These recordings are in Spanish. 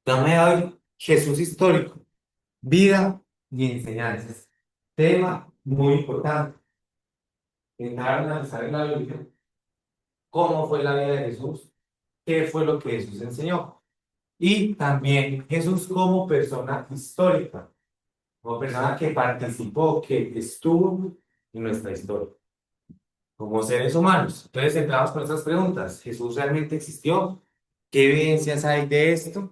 Tema de hoy, Jesús histórico, vida y enseñanzas. Tema muy importante. Entrar a analizar en la Biblia cómo fue la vida de Jesús, qué fue lo que Jesús enseñó. Y también Jesús como persona histórica, como persona que participó, que estuvo en nuestra historia, como seres humanos. Entonces entramos con estas preguntas. ¿Jesús realmente existió? ¿Qué evidencias hay de esto?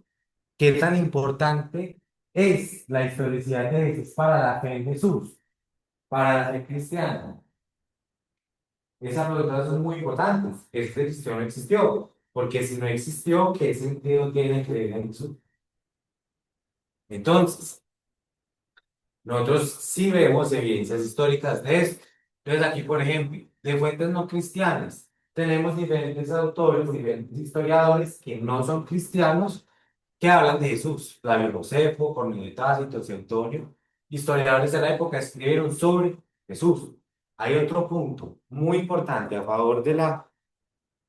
¿Qué tan importante es la historicidad de Jesús para la fe en Jesús, para la fe cristiana? Esas preguntas son muy importantes. ¿Este existió o no existió? Porque si no existió, ¿qué sentido tiene creer en Jesús? Entonces, nosotros sí vemos evidencias históricas de esto. Entonces, aquí, por ejemplo, de fuentes no cristianas, tenemos diferentes autores, diferentes historiadores que no son cristianos que hablan de Jesús. Flavio Josefo, Cornelio de Tácito, Suetonio, historiadores de la época escribieron sobre Jesús. Hay otro punto muy importante a favor de la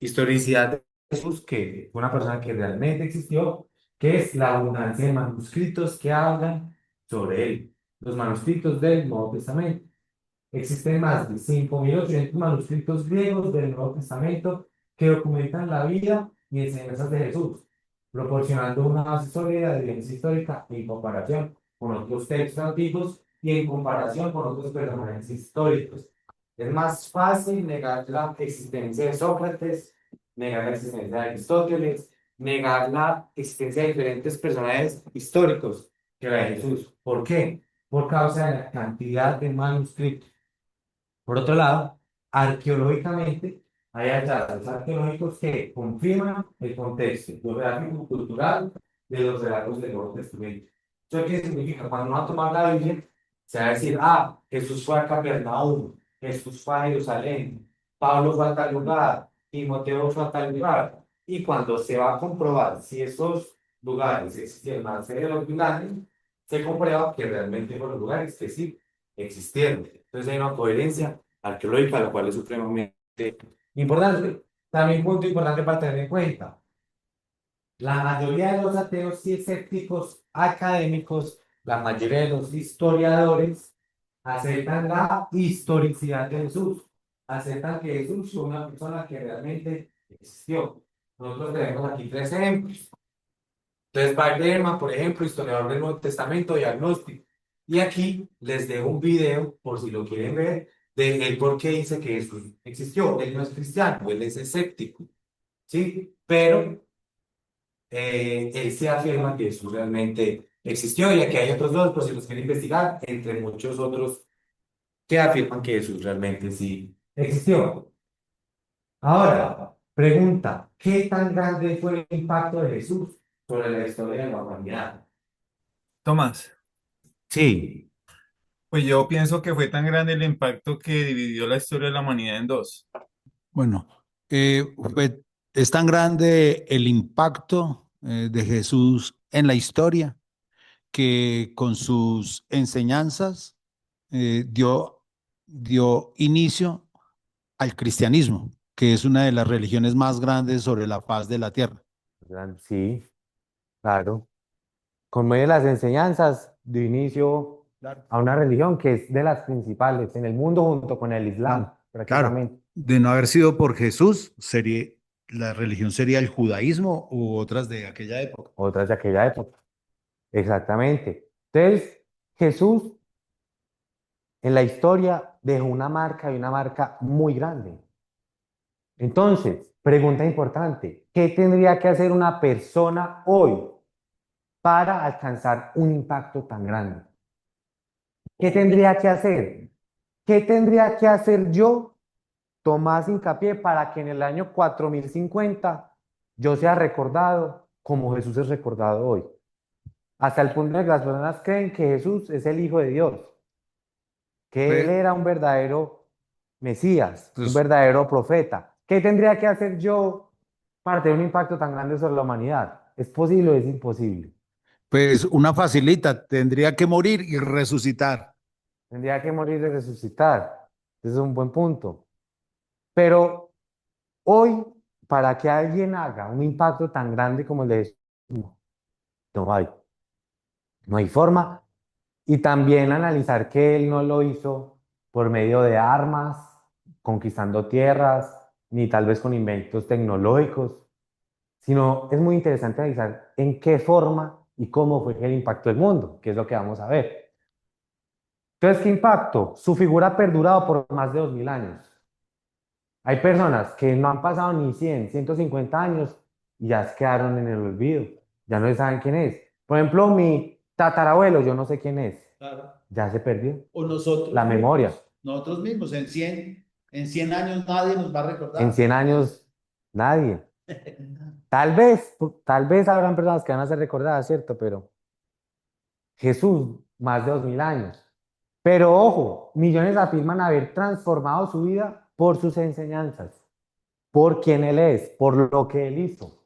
historicidad de Jesús, que fue una persona que realmente existió, que es la abundancia de manuscritos que hablan sobre él. Los manuscritos del Nuevo Testamento. Existen más de 5.800 manuscritos griegos del Nuevo Testamento que documentan la vida y enseñanzas de Jesús, proporcionando una base sólida de evidencia histórica en comparación con otros textos antiguos y en comparación con otros personajes históricos. Es más fácil negar la existencia de Sócrates, negar la existencia de Aristóteles, negar la existencia de diferentes personajes históricos que la de Jesús. ¿Por qué? Por causa de la cantidad de manuscritos. Por otro lado, arqueológicamente, hay hallazgos arqueológicos que confirman el contexto geográfico cultural de los relatos del Nuevo Testamento. ¿Eso qué significa? Cuando uno va a tomar la Biblia, se va a decir, ah, Jesús fue a Capernaum, Jesús fue a Jerusalén, Pablo fue a tal lugar, Timoteo fue a tal lugar. Y cuando se va a comprobar si esos lugares existieron más de los lugares, se comprueba que realmente fueron lugares que sí existieron. Entonces hay una coherencia arqueológica, la cual es supremamente importante. También un punto importante para tener en cuenta. La mayoría de los ateos y escépticos académicos, la mayoría de los historiadores, aceptan la historicidad de Jesús. Aceptan que Jesús fue una persona que realmente existió. Nosotros tenemos aquí tres ejemplos. Entonces, Wagner, por ejemplo, historiador del Nuevo Testamento y agnóstico. Y aquí les dejo un video, por si lo quieren ver, de él por qué dice que Jesús existió. Él no es cristiano, él es escéptico, ¿sí? Pero él se afirma que Jesús realmente existió y aquí hay otros dos, por si los quieren investigar, entre muchos otros que afirman que Jesús realmente sí existió. Ahora, pregunta, ¿qué tan grande fue el impacto de Jesús sobre la historia de la humanidad? Tomás, Sí. pues yo pienso que fue tan grande el impacto que dividió la historia de la humanidad en dos. Bueno, es tan grande el impacto de Jesús en la historia que con sus enseñanzas dio inicio al cristianismo, que es una de las religiones más grandes sobre la faz de la tierra. Sí, claro. Con medio de las enseñanzas dio inicio Claro. a una religión que es de las principales en el mundo junto con el Islam, Claro, prácticamente. de no haber sido por Jesús, la religión sería el judaísmo u otras de aquella época. Otras de aquella época. Exactamente. Entonces, Jesús en la historia dejó una marca y una marca muy grande. Entonces, pregunta importante, ¿qué tendría que hacer una persona hoy para alcanzar un impacto tan grande? ¿Qué tendría que hacer? ¿Qué tendría que hacer yo, Tomás Hincapié, para que en el año 4050 yo sea recordado como Jesús es recordado hoy? Hasta el punto de que las personas creen que Jesús es el Hijo de Dios, que Él Pues, era un verdadero Mesías, un pues, verdadero profeta. ¿Qué tendría que hacer yo para tener un impacto tan grande sobre la humanidad? ¿Es posible o es imposible? pues una facilita, tendría que morir y resucitar. Tendría que morir y resucitar. Ese es un buen punto. Pero hoy, para que alguien haga un impacto tan grande como el de Jesús, No hay, no hay forma. Y también analizar que él no lo hizo por medio de armas, conquistando tierras, ni tal vez con inventos tecnológicos, sino es muy interesante analizar en qué forma y cómo fue que él impactó el mundo, que es lo que vamos a ver. Entonces, ¿qué impacto? Su figura ha perdurado por más de 2000 años. Hay personas que no han pasado ni 100, 150 años y ya se quedaron en el olvido, ya no saben quién es. Por ejemplo, mi tatarabuelo, yo no sé quién es, Claro. ya se perdió O nosotros la mismos, memoria. nosotros mismos, en 100 años nadie nos va a recordar. En 100 años, nadie. Tal vez habrán personas que van a ser recordadas, ¿cierto? Pero Jesús, más de 2000 años. Pero ojo, millones afirman haber transformado su vida por sus enseñanzas, por quien Él es, por lo que Él hizo.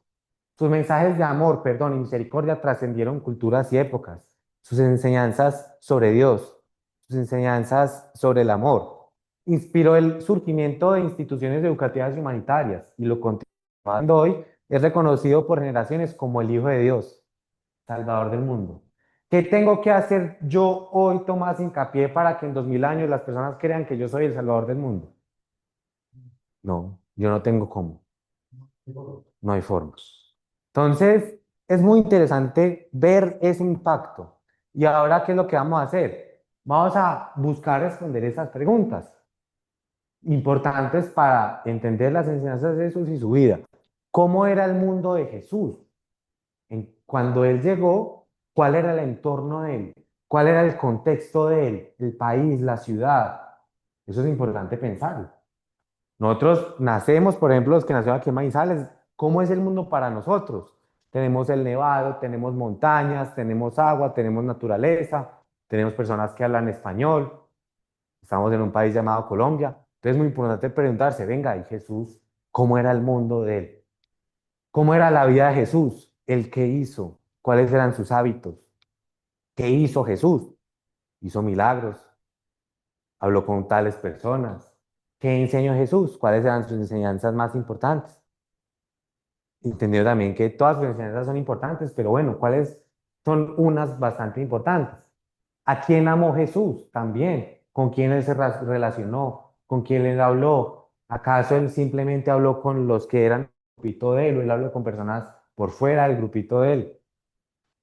Sus mensajes de amor, perdón y misericordia trascendieron culturas y épocas. Sus enseñanzas sobre Dios, sus enseñanzas sobre el amor. Inspiró el surgimiento de instituciones educativas y humanitarias y lo continuando hoy es reconocido por generaciones como el Hijo de Dios, Salvador del mundo. ¿Qué tengo que hacer yo hoy, Tomás, hincapié para que en 2000 años las personas crean que yo soy el Salvador del mundo? No, yo no tengo cómo. No hay forma. Entonces, es muy interesante ver ese impacto. Y ahora, ¿qué es lo que vamos a hacer? Vamos a buscar responder esas preguntas importantes para entender las enseñanzas de Jesús y su vida. ¿Cómo era el mundo de Jesús? Cuando Él llegó, ¿cuál era el entorno de Él? ¿Cuál era el contexto de Él? El país, la ciudad. Eso es importante pensarlo. Nosotros nacemos, por ejemplo, los que nacieron aquí en Manizales, ¿cómo es el mundo para nosotros? Tenemos el nevado, tenemos montañas, tenemos agua, tenemos naturaleza, tenemos personas que hablan español, estamos en un país llamado Colombia. Entonces es muy importante preguntarse, venga, ¿y Jesús? ¿Cómo era el mundo de él? ¿Cómo era la vida de Jesús? ¿El qué hizo? ¿Cuáles eran sus hábitos? ¿Qué hizo Jesús? Hizo milagros, habló con tales personas. ¿Qué enseñó Jesús? ¿Cuáles eran sus enseñanzas más importantes? Entendido también que todas sus enseñanzas son importantes, pero bueno, ¿cuáles son unas bastante importantes? ¿A quién amó Jesús? También. ¿Con quién él se relacionó? ¿Con quién él habló? ¿Acaso él simplemente habló con los que eran el grupito de él o él habló con personas por fuera del grupito de él?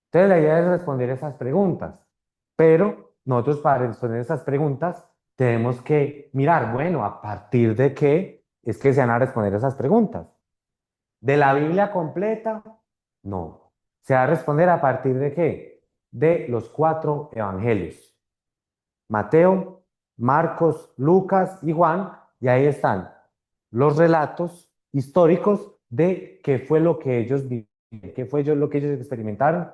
Entonces la idea es responder esas preguntas, pero nosotros para responder esas preguntas tenemos que mirar, bueno, ¿a partir de qué es que se van a responder esas preguntas? ¿De la Biblia completa? No. Se va a responder a partir de qué? De los 4 evangelios. Mateo, Marcos, Lucas y Juan, y ahí están los relatos históricos de qué fue lo que ellos vivieron, qué fue lo que ellos experimentaron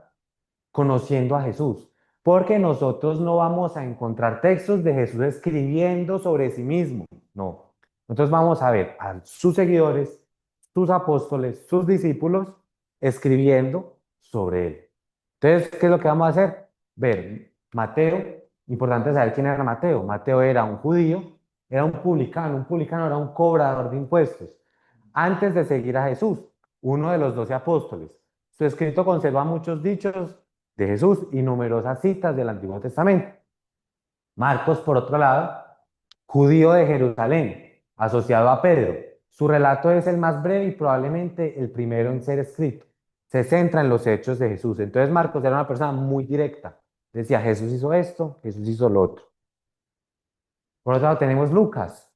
conociendo a Jesús. Porque nosotros no vamos a encontrar textos de Jesús escribiendo sobre sí mismo, no. Nosotros vamos a ver a sus seguidores, sus apóstoles, sus discípulos escribiendo sobre él. Entonces, ¿qué es lo que vamos a hacer? Ver Mateo, importante saber quién era Mateo. Mateo era un judío, era un publicano era un cobrador de impuestos. Antes de seguir a Jesús, uno de los 12 apóstoles. Su escrito conserva muchos dichos de Jesús y numerosas citas del Antiguo Testamento. Marcos, por otro lado, judío de Jerusalén, asociado a Pedro. Su relato es el más breve y probablemente el primero en ser escrito. Se centra en los hechos de Jesús. Entonces Marcos era una persona muy directa. Decía, Jesús hizo esto, Jesús hizo lo otro. Por otro lado tenemos Lucas.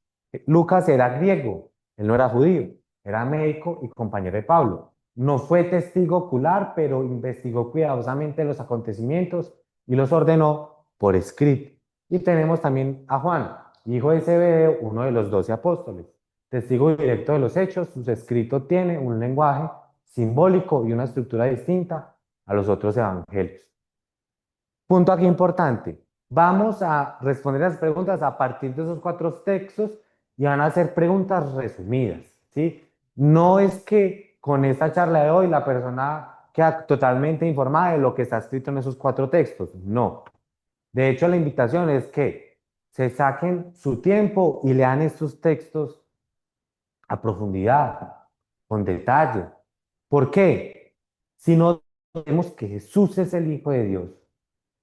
Lucas era griego, él no era judío, era médico y compañero de Pablo. No fue testigo ocular, pero investigó cuidadosamente los acontecimientos y los ordenó por escrito. Y tenemos también a Juan, hijo de Zebedeo, uno de los 12 apóstoles. Testigo directo de los hechos, su escrito tiene un lenguaje simbólico y una estructura distinta a los otros evangelios. Punto aquí importante. Vamos a responder las preguntas a partir de esos 4 textos y van a ser preguntas resumidas, ¿sí? No es que con esta charla de hoy la persona queda totalmente informada de lo que está escrito en esos 4 textos, no. De hecho, la invitación es que se saquen su tiempo y lean estos textos a profundidad, con detalle. ¿Por qué? Si no vemos que Jesús es el Hijo de Dios,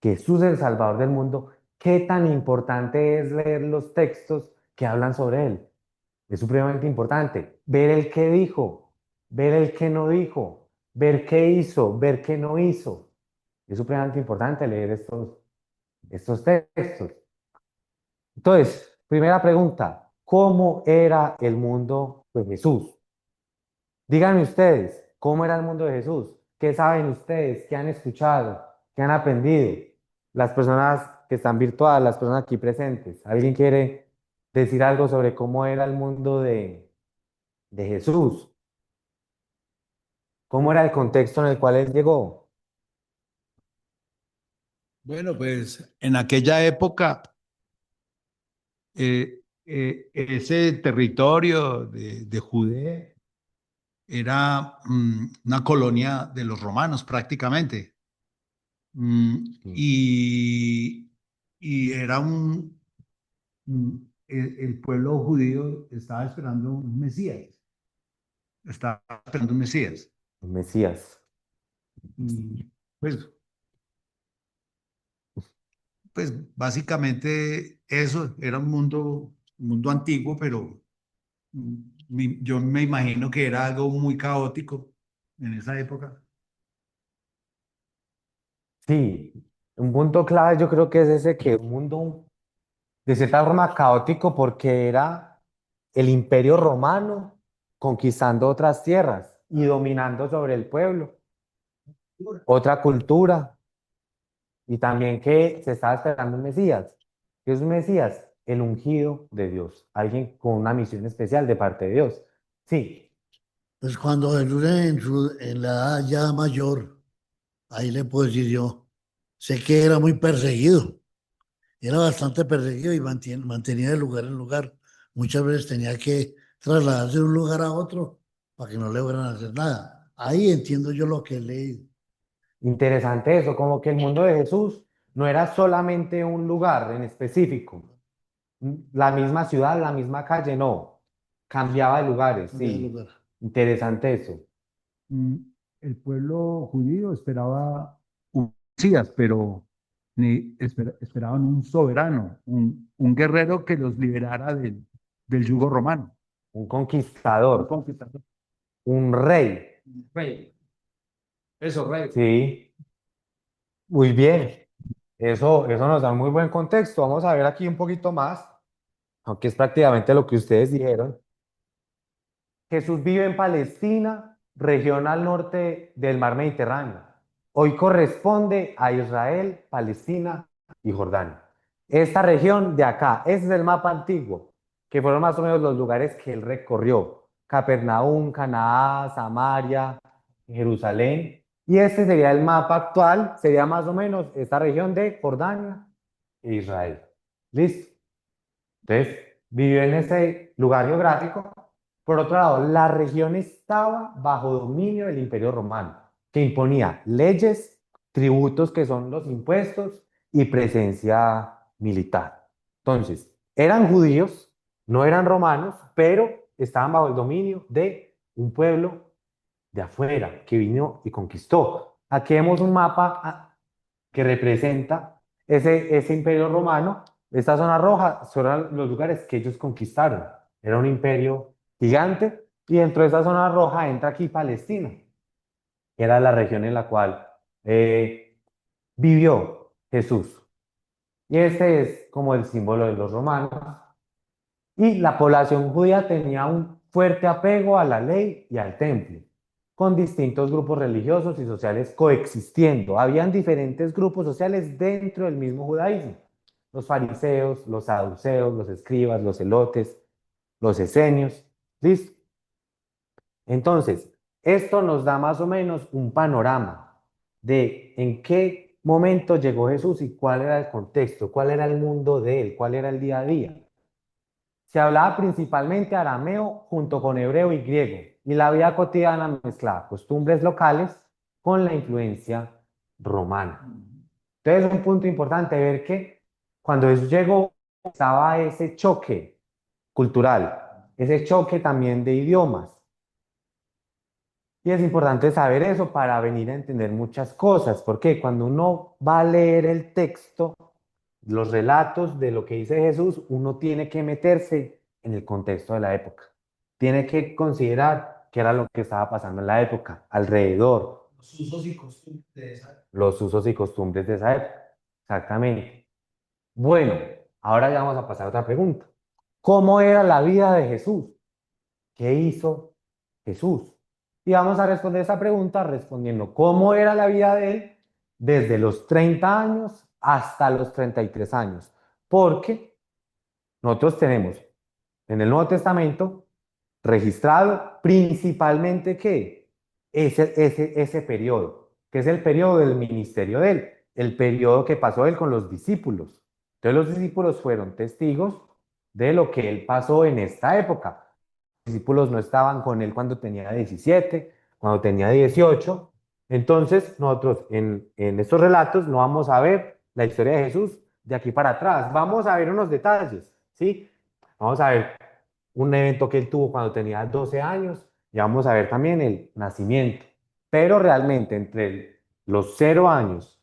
que Jesús es el Salvador del mundo, ¿qué tan importante es leer los textos que hablan sobre Él? Es supremamente importante ver el qué dijo, ver el qué no dijo, ver qué hizo, ver qué no hizo. Es supremamente importante leer estos textos. Entonces, primera pregunta, ¿cómo era el mundo de Jesús? Díganme ustedes, ¿cómo era el mundo de Jesús? ¿Qué saben ustedes? ¿Qué han escuchado? ¿Qué han aprendido? Las personas que están virtuales, las personas aquí presentes. ¿Alguien quiere decir algo sobre cómo era el mundo de Jesús? ¿Cómo era el contexto en el cual él llegó? Bueno, pues en aquella época, ese territorio de Judea era una colonia de los romanos prácticamente. Y, y era el pueblo judío estaba esperando un Mesías, estaba esperando un Mesías. El Mesías. Y pues, pues básicamente eso era un mundo antiguo, pero yo me imagino que era algo muy caótico en esa época. Sí, un punto clave yo creo que es ese que un mundo de cierta forma caótico porque era el imperio romano conquistando otras tierras y dominando sobre el pueblo, otra cultura, y también que se estaba esperando un Mesías. ¿Qué es un Mesías? El ungido de Dios, alguien con una misión especial de parte de Dios. Sí, Pues cuando Jesús en la edad ya mayor, ahí le puedo decir yo, sé que era muy perseguido, era bastante perseguido y mantenía de lugar en lugar. Muchas veces tenía que trasladarse de un lugar a otro para que no le fueran a hacer nada. Ahí entiendo yo lo que he leído. interesante eso, como que el mundo de Jesús no era solamente un lugar en específico, la misma ciudad, la misma calle, no, cambiaba de lugares, Cambiar de sí, lugar. interesante eso. mm, el pueblo judío esperaba un Mesías, pero esperaban un soberano, un guerrero que los liberara del yugo romano. Un Un conquistador, conquistador. un rey, Rey. Eso, rey. sí, muy bien. Eso nos da un muy buen contexto. Vamos a ver aquí un poquito más, aunque es prácticamente lo que ustedes dijeron. Jesús vive en Palestina, región al norte del mar Mediterráneo. Hoy corresponde a Israel, Palestina y Jordania. Esta región de acá, ese es el mapa antiguo, que fueron más o menos los lugares que él recorrió. Capernaum, Canaá, Samaria, Jerusalén. Y este sería el mapa actual, sería más o menos esta región de Jordania e Israel. ¿Listo? Entonces, vivió en ese lugar geográfico. Por otro lado, la región estaba bajo dominio del Imperio Romano, que imponía leyes, tributos que son los impuestos y presencia militar. Entonces, eran judíos, no eran romanos, pero estaban bajo el dominio de un pueblo de afuera que vino y conquistó. Aquí vemos un mapa que representa ese imperio romano. Esta zona roja son los lugares que ellos conquistaron. Era un imperio gigante y dentro de esa zona roja entra aquí Palestina, que era la región en la cual vivió Jesús. Y este es como el símbolo de los romanos. Y la población judía tenía un fuerte apego a la ley y al templo, con distintos grupos religiosos y sociales coexistiendo. Habían diferentes grupos sociales dentro del mismo judaísmo. Los fariseos, los saduceos, los escribas, los celotes, los esenios. ¿Listo? Entonces, esto nos da más o menos un panorama de en qué momento llegó Jesús y cuál era el contexto, cuál era el mundo de él, cuál era el día a día. Se hablaba principalmente arameo junto con hebreo y griego, y la vida cotidiana mezclaba costumbres locales con la influencia romana. Entonces es un punto importante ver que cuando Jesús llegó estaba ese choque cultural, ese choque también de idiomas. Y es importante saber eso para venir a entender muchas cosas, porque cuando uno va a leer el texto, los relatos de lo que dice Jesús, uno tiene que meterse en el contexto de la época. Tiene que considerar qué era lo que estaba pasando en la época, alrededor, Los usos y costumbres de esa. los usos y costumbres de esa época. Exactamente. Bueno, ahora ya vamos a pasar a otra pregunta. ¿Cómo era la vida de Jesús? ¿Qué hizo Jesús? Y vamos a responder esa pregunta respondiendo cómo era la vida de él desde los 30 años hasta los 33 años. Porque nosotros tenemos en el Nuevo Testamento registrado principalmente ¿qué? Ese periodo, que es el periodo del ministerio de él, el periodo que pasó él con los discípulos. Entonces los discípulos fueron testigos de lo que él pasó en esta época. Los discípulos no estaban con él cuando tenía 17, cuando tenía 18. Entonces nosotros en estos relatos no vamos a ver la historia de Jesús de aquí para atrás. Vamos a ver unos detalles, ¿sí? Vamos a ver un evento que él tuvo cuando tenía 12 años y vamos a ver también el nacimiento. Pero realmente los 0 años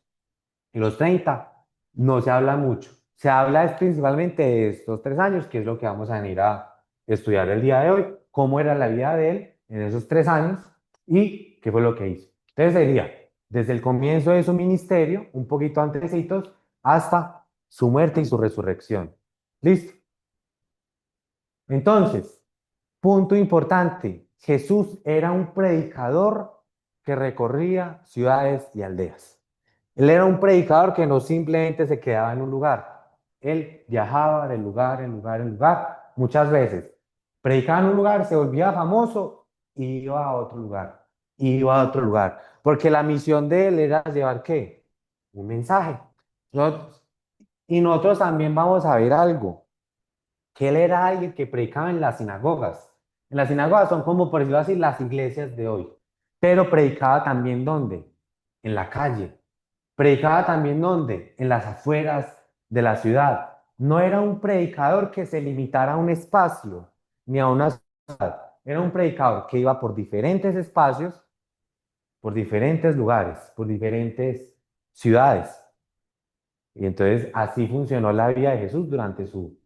y los 30 no se habla mucho. Se habla es principalmente de estos 3 años, que es lo que vamos a venir a estudiar el día de hoy, cómo era la vida de él en esos 3 años y qué fue lo que hizo. Entonces sería desde el comienzo de su ministerio, un poquito antesitos, hasta su muerte y su resurrección. ¿Listo? Entonces, punto importante, Jesús era un predicador que recorría ciudades y aldeas. Él era un predicador que no simplemente se quedaba en un lugar, él viajaba de lugar en lugar en lugar, muchas veces. Predicaba en un lugar, se volvía famoso y iba a otro lugar, y iba a otro lugar, porque la misión de él era llevar ¿qué? Un mensaje. Nosotros- y nosotros también vamos a ver algo que él era alguien que predicaba en las sinagogas. En las sinagogas son como, por decirlo así, las iglesias de hoy. Pero predicaba también ¿dónde? En la calle. Predicaba también ¿dónde? En las afueras de la ciudad. No era un predicador que se limitara a un espacio ni a una ciudad. Era un predicador que iba por diferentes espacios, por diferentes lugares, por diferentes ciudades. Y entonces así funcionó la vida de Jesús durante su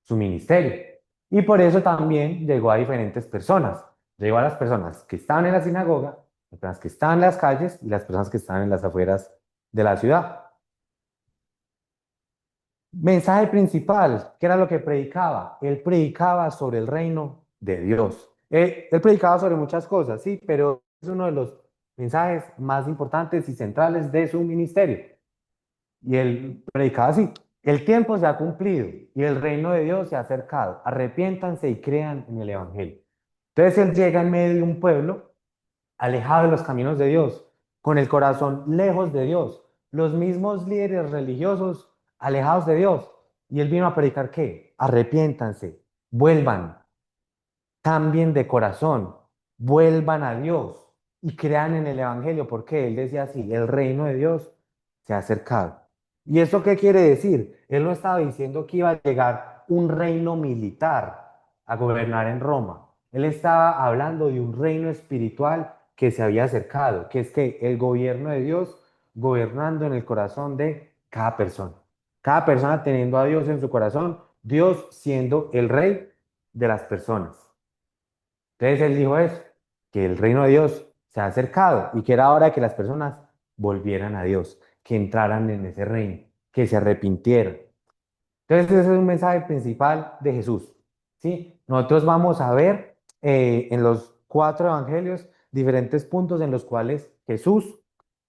ministerio. Y por eso también llegó a diferentes personas. Llegó a las personas que estaban en la sinagoga, las personas que estaban en las calles y las personas que estaban en las afueras de la ciudad. Mensaje principal, ¿qué era lo que predicaba? Él predicaba sobre el reino de Dios. Él predicaba sobre muchas cosas, sí, pero es uno de los mensajes más importantes y centrales de su ministerio. Y él predicaba así, el tiempo se ha cumplido y el reino de Dios se ha acercado. Arrepiéntanse y crean en el Evangelio. Entonces él llega en medio de un pueblo alejado de los caminos de Dios, con el corazón lejos de Dios, los mismos líderes religiosos alejados de Dios. Y él vino a predicar ¿qué? Arrepiéntanse, vuelvan, cambien de corazón, vuelvan a Dios y crean en el Evangelio, porque él decía así, el reino de Dios se ha acercado. ¿Y eso qué quiere decir? Él no estaba diciendo que iba a llegar un reino militar a gobernar en Roma. Él estaba hablando de un reino espiritual que se había acercado, que es que el gobierno de Dios gobernando en el corazón de cada persona. Cada persona teniendo a Dios en su corazón, Dios siendo el rey de las personas. Entonces él dijo eso, que el reino de Dios se ha acercado y que era hora de que las personas volvieran a Dios, que entraran en ese reino, que se arrepintieran. Entonces ese es un mensaje principal de Jesús, ¿sí? Nosotros vamos a ver en los 4 evangelios diferentes puntos en los cuales Jesús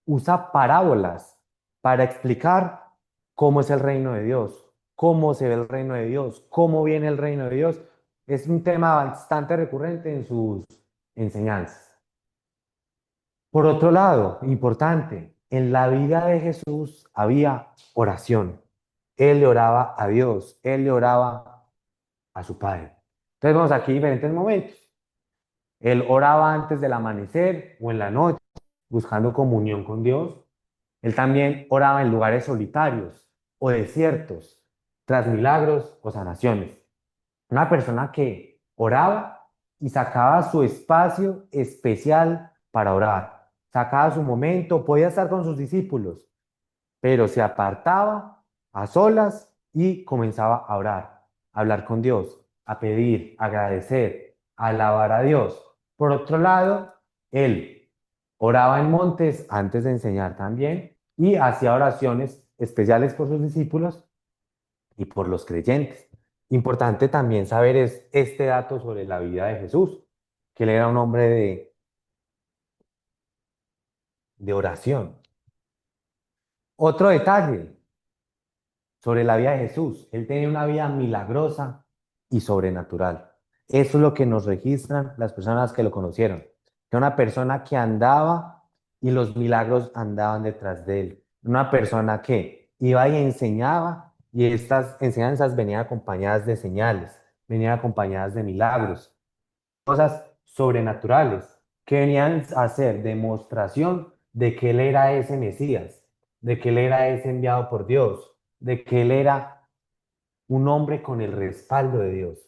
usa parábolas para explicar cómo es el reino de Dios, cómo se ve el reino de Dios, cómo viene el reino de Dios. Es un tema bastante recurrente en sus enseñanzas. Por otro lado, importante, en la vida de Jesús había oración. Él le oraba a Dios, él le oraba a su Padre. Entonces vemos aquí diferentes momentos. Él oraba antes del amanecer o en la noche, buscando comunión con Dios. Él también oraba en lugares solitarios o desiertos, tras milagros o sanaciones. Una persona que oraba y sacaba su espacio especial para orar. Sacaba su momento, podía estar con sus discípulos, pero se apartaba a solas y comenzaba a orar, a hablar con Dios, a pedir, a agradecer, a alabar a Dios. Por otro lado, él oraba en montes antes de enseñar también y hacía oraciones especiales por sus discípulos y por los creyentes. Importante también saber es este dato sobre la vida de Jesús, que él era un hombre de oración. Otro detalle sobre la vida de Jesús, él tenía una vida milagrosa y sobrenatural. Eso es lo que nos registran las personas que lo conocieron. Era una persona que andaba y los milagros andaban detrás de él. Una persona que iba y enseñaba y estas enseñanzas venían acompañadas de señales, venían acompañadas de milagros, cosas sobrenaturales que venían a ser demostración de que él era ese Mesías, de que él era ese enviado por Dios, de que él era un hombre con el respaldo de Dios.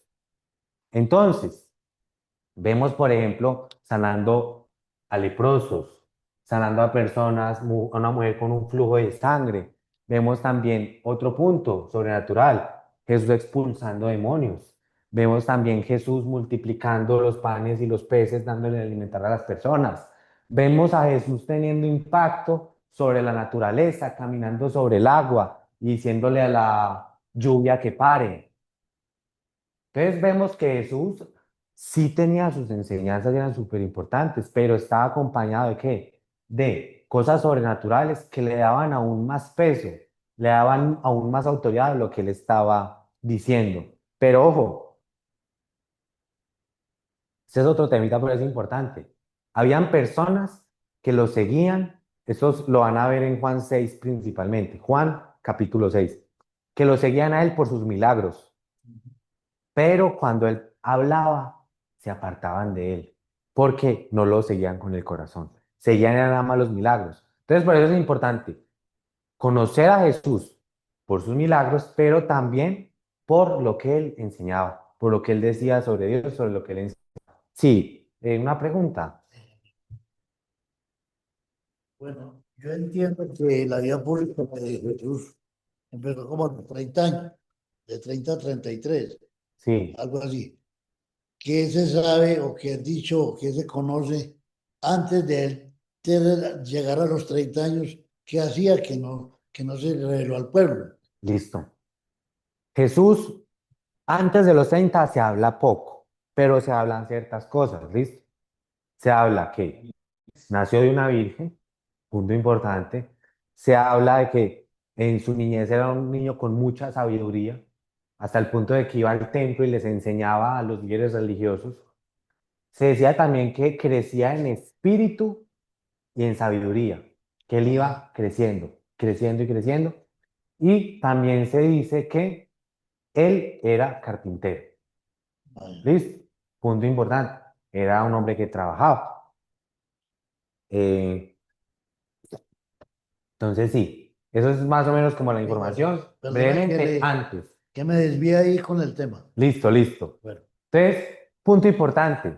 Entonces, vemos, por ejemplo, sanando a leprosos, sanando a personas, a una mujer con un flujo de sangre. Vemos también otro punto sobrenatural, Jesús expulsando demonios. Vemos también Jesús multiplicando los panes y los peces, dándole de alimentar a las personas. Vemos a Jesús teniendo impacto sobre la naturaleza, caminando sobre el agua y diciéndole a la lluvia que pare. Entonces vemos que Jesús sí tenía sus enseñanzas, eran súper importantes, pero estaba acompañado de qué? De cosas sobrenaturales que le daban aún más peso, le daban aún más autoridad a lo que él estaba diciendo. Pero ojo, ese es otro temita, pero es importante. Habían personas que lo seguían, eso lo van a ver en Juan 6 principalmente, Juan capítulo 6, que lo seguían a él por sus milagros. Pero cuando él hablaba, se apartaban de él, porque no lo seguían con el corazón, seguían nada más los milagros. Entonces, por eso es importante conocer a Jesús por sus milagros, pero también por lo que él enseñaba, por lo que él decía sobre Dios, sobre lo que él enseñaba. Sí, una pregunta. Bueno, yo entiendo que la vida pública de Jesús empezó como a los 30 años, de 30 a 33, Sí, algo así. ¿Qué se sabe o qué es dicho o qué se conoce antes de él llegar a los 30 años? ¿Qué hacía que no se reveló al pueblo? listo. Jesús, antes de los 30 se habla poco, pero se hablan ciertas cosas, ¿listo? Se habla que nació de una virgen, punto importante. Se habla de que en su niñez era un niño con mucha sabiduría, hasta el punto de que iba al templo y les enseñaba a los líderes religiosos. Se decía también que crecía en espíritu y en sabiduría, que él iba creciendo, creciendo y creciendo. Y también se dice que él era carpintero. Vaya. ¿Listo? Punto importante. Era un hombre que trabajaba. Eh, Entonces, sí, eso es más o menos como la Sí, bueno, información, perdona brevemente antes. que me desvíe ahí con el tema. Listo, listo. Bueno, Entonces, punto importante,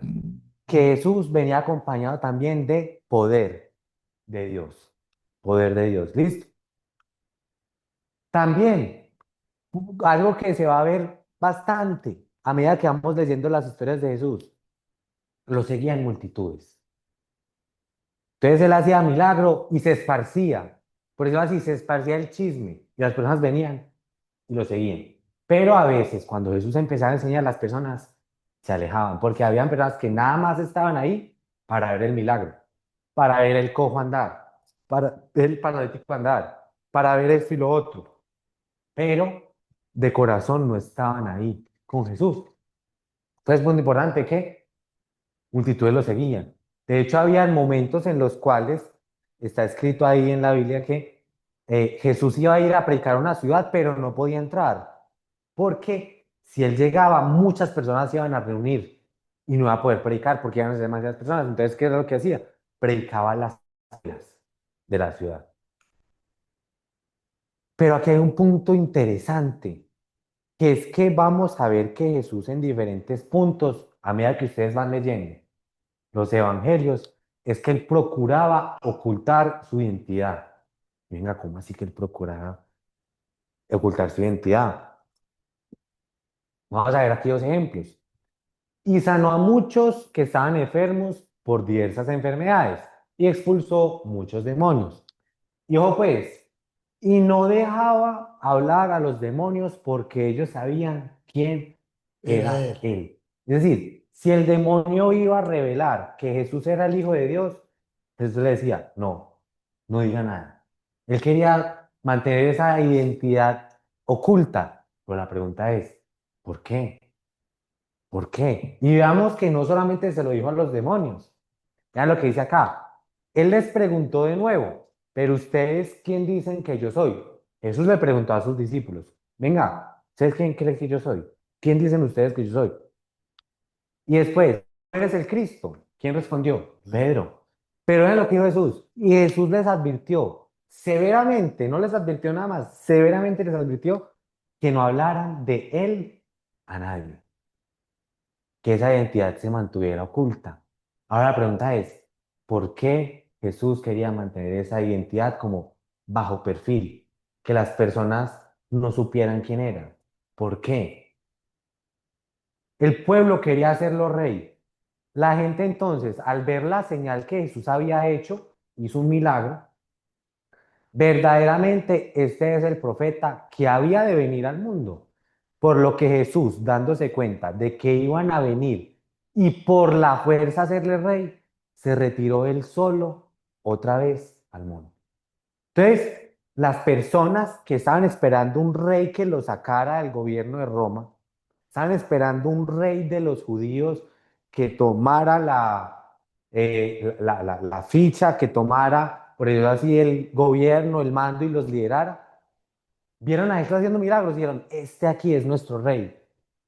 que Jesús venía acompañado también de poder de Dios. Poder de Dios, listo. También, algo que se va a ver bastante a medida que vamos leyendo las historias de Jesús, lo seguían multitudes. Entonces él hacía milagro y se esparcía. Por eso así se esparcía el chisme y las personas venían y lo seguían. Pero a veces cuando Jesús empezaba a enseñar, las personas se alejaban porque habían personas que nada más estaban ahí para ver el milagro, para ver el cojo andar, para ver el paralítico andar, para ver esto y lo otro. Pero de corazón no estaban ahí con Jesús. Entonces es muy importante que multitudes lo seguían. De hecho, había momentos en los cuales está escrito ahí en la Biblia que Jesús iba a ir a predicar a una ciudad, pero no podía entrar, porque si él llegaba, muchas personas se iban a reunir y no iba a poder predicar porque iban a ser demasiadas personas. Entonces, ¿qué era lo que hacía? Predicaba a las afueras de la ciudad. Pero aquí hay un punto interesante, que es que vamos a ver que Jesús en diferentes puntos, a medida que ustedes van leyendo, los evangelios, es que él procuraba ocultar su identidad. Venga, ¿cómo así que él procuraba ocultar su identidad? Vamos a ver aquí dos ejemplos. Y sanó a muchos que estaban enfermos por diversas enfermedades y expulsó muchos demonios. Y ojo pues, y no dejaba hablar a los demonios porque ellos sabían quién Era era él. él. Es decir, si el demonio iba a revelar que Jesús era el Hijo de Dios, Jesús le decía, no, no diga nada. Él quería mantener esa identidad oculta, pero la pregunta es, ¿por qué? ¿Por qué? Y veamos que no solamente se lo dijo a los demonios. Vean lo que dice acá. Él les preguntó de nuevo, pero ustedes, ¿quién dicen que yo soy? Jesús le preguntó a sus discípulos, venga, ¿ustedes quién creen que yo soy? ¿Quién dicen ustedes que yo soy? Y después, ¿quién es el Cristo? ¿Quién respondió? Pedro. Pero vean lo que dijo Jesús. Y Jesús les advirtió severamente, no les advirtió nada más, severamente les advirtió que no hablaran de él a nadie, que esa identidad se mantuviera oculta. Ahora la pregunta es, ¿por qué Jesús quería mantener esa identidad como bajo perfil? Que las personas no supieran quién era. ¿Por qué? El pueblo quería hacerlo rey. La gente entonces, al ver la señal que Jesús había hecho, hizo un milagro. Verdaderamente este es el profeta que había de venir al mundo. Por lo que Jesús, dándose cuenta de que iban a venir y por la fuerza hacerle rey, se retiró él solo otra vez al monte. Entonces, las personas que estaban esperando un rey que lo sacara del gobierno de Roma, estaban esperando un rey de los judíos que tomara la ficha, que tomara, por decirlo así, el gobierno, el mando y los liderara. Vieron a Jesús haciendo milagros y dijeron, este aquí es nuestro rey.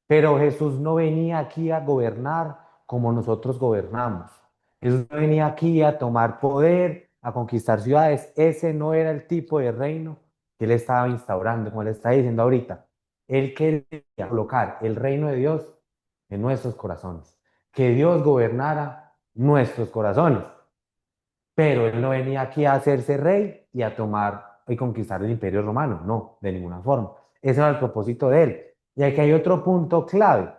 Pero Jesús no venía aquí a gobernar como nosotros gobernamos. Jesús no venía aquí a tomar poder, a conquistar ciudades. Ese no era el tipo de reino que él estaba instaurando, como él está diciendo ahorita. Él quería colocar el reino de Dios en nuestros corazones. Que Dios gobernara nuestros corazones. Pero él no venía aquí a hacerse rey y a tomar y conquistar el imperio romano, no, de ninguna forma. Ese era el propósito de él. Y aquí hay otro punto clave.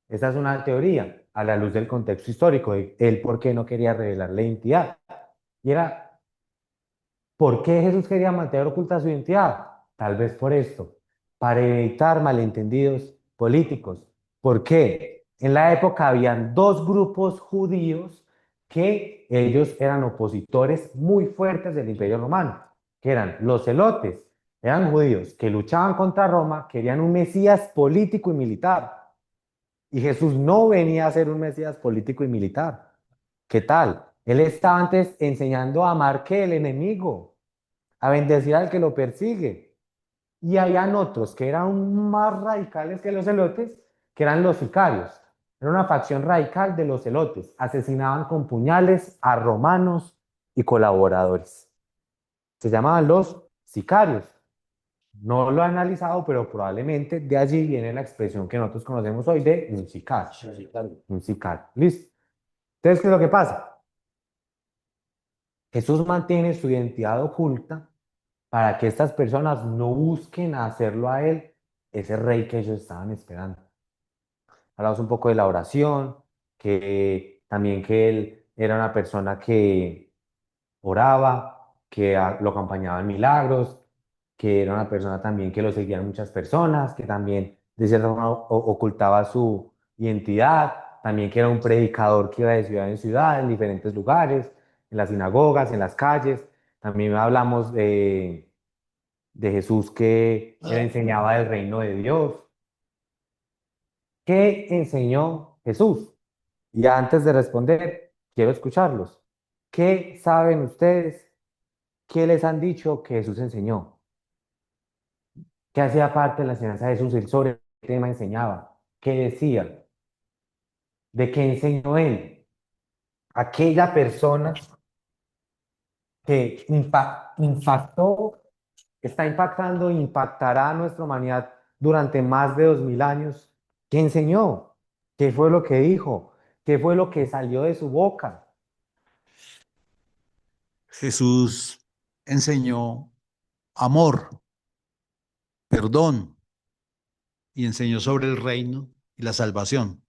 Esta es una teoría a la luz del contexto histórico de él por qué no quería revelar la identidad. Y era, ¿por qué Jesús quería mantener oculta su identidad? Tal vez por esto, para evitar malentendidos políticos. ¿Por qué? En la época habían dos grupos judíos que ellos eran opositores muy fuertes del Imperio Romano, que eran los celotes, eran judíos que luchaban contra Roma, querían un Mesías político y militar. Y Jesús no venía a ser un Mesías político y militar. ¿Qué tal? Él estaba antes enseñando a amar que el enemigo, a bendecir al que lo persigue. Y habían otros que eran más radicales que los celotes, que eran los sicarios. Era una facción radical de los celotes. Asesinaban con puñales a romanos y colaboradores. Se llamaban los sicarios. No lo he analizado, pero probablemente de allí viene la expresión que nosotros conocemos hoy de un sicario. Un sicario. ¿Listo? Entonces, ¿qué es lo que pasa? Jesús mantiene su identidad oculta para que estas personas no busquen hacerlo a él ese rey que ellos estaban esperando. Hablamos un poco de la oración, que también que él era una persona que oraba, que lo acompañaba en milagros, que era una persona también que lo seguían muchas personas, que también de cierta forma ocultaba su identidad, también que era un predicador que iba de ciudad en ciudad, en diferentes lugares, en las sinagogas, en las calles. También hablamos de Jesús que él enseñaba del reino de Dios. ¿Qué enseñó Jesús? Y antes de responder, quiero escucharlos. ¿Qué saben ustedes? ¿Qué les han dicho que Jesús enseñó? ¿Qué hacía parte de la enseñanza de Jesús? Él sobre qué tema enseñaba. ¿Qué decía? ¿De qué enseñó él? Aquella persona que impactó, está impactando e impactará a nuestra humanidad durante más de 2000 años. ¿Qué enseñó? ¿Qué fue lo que dijo? ¿Qué fue lo que salió de su boca? Jesús enseñó amor, perdón y enseñó sobre el reino y la salvación.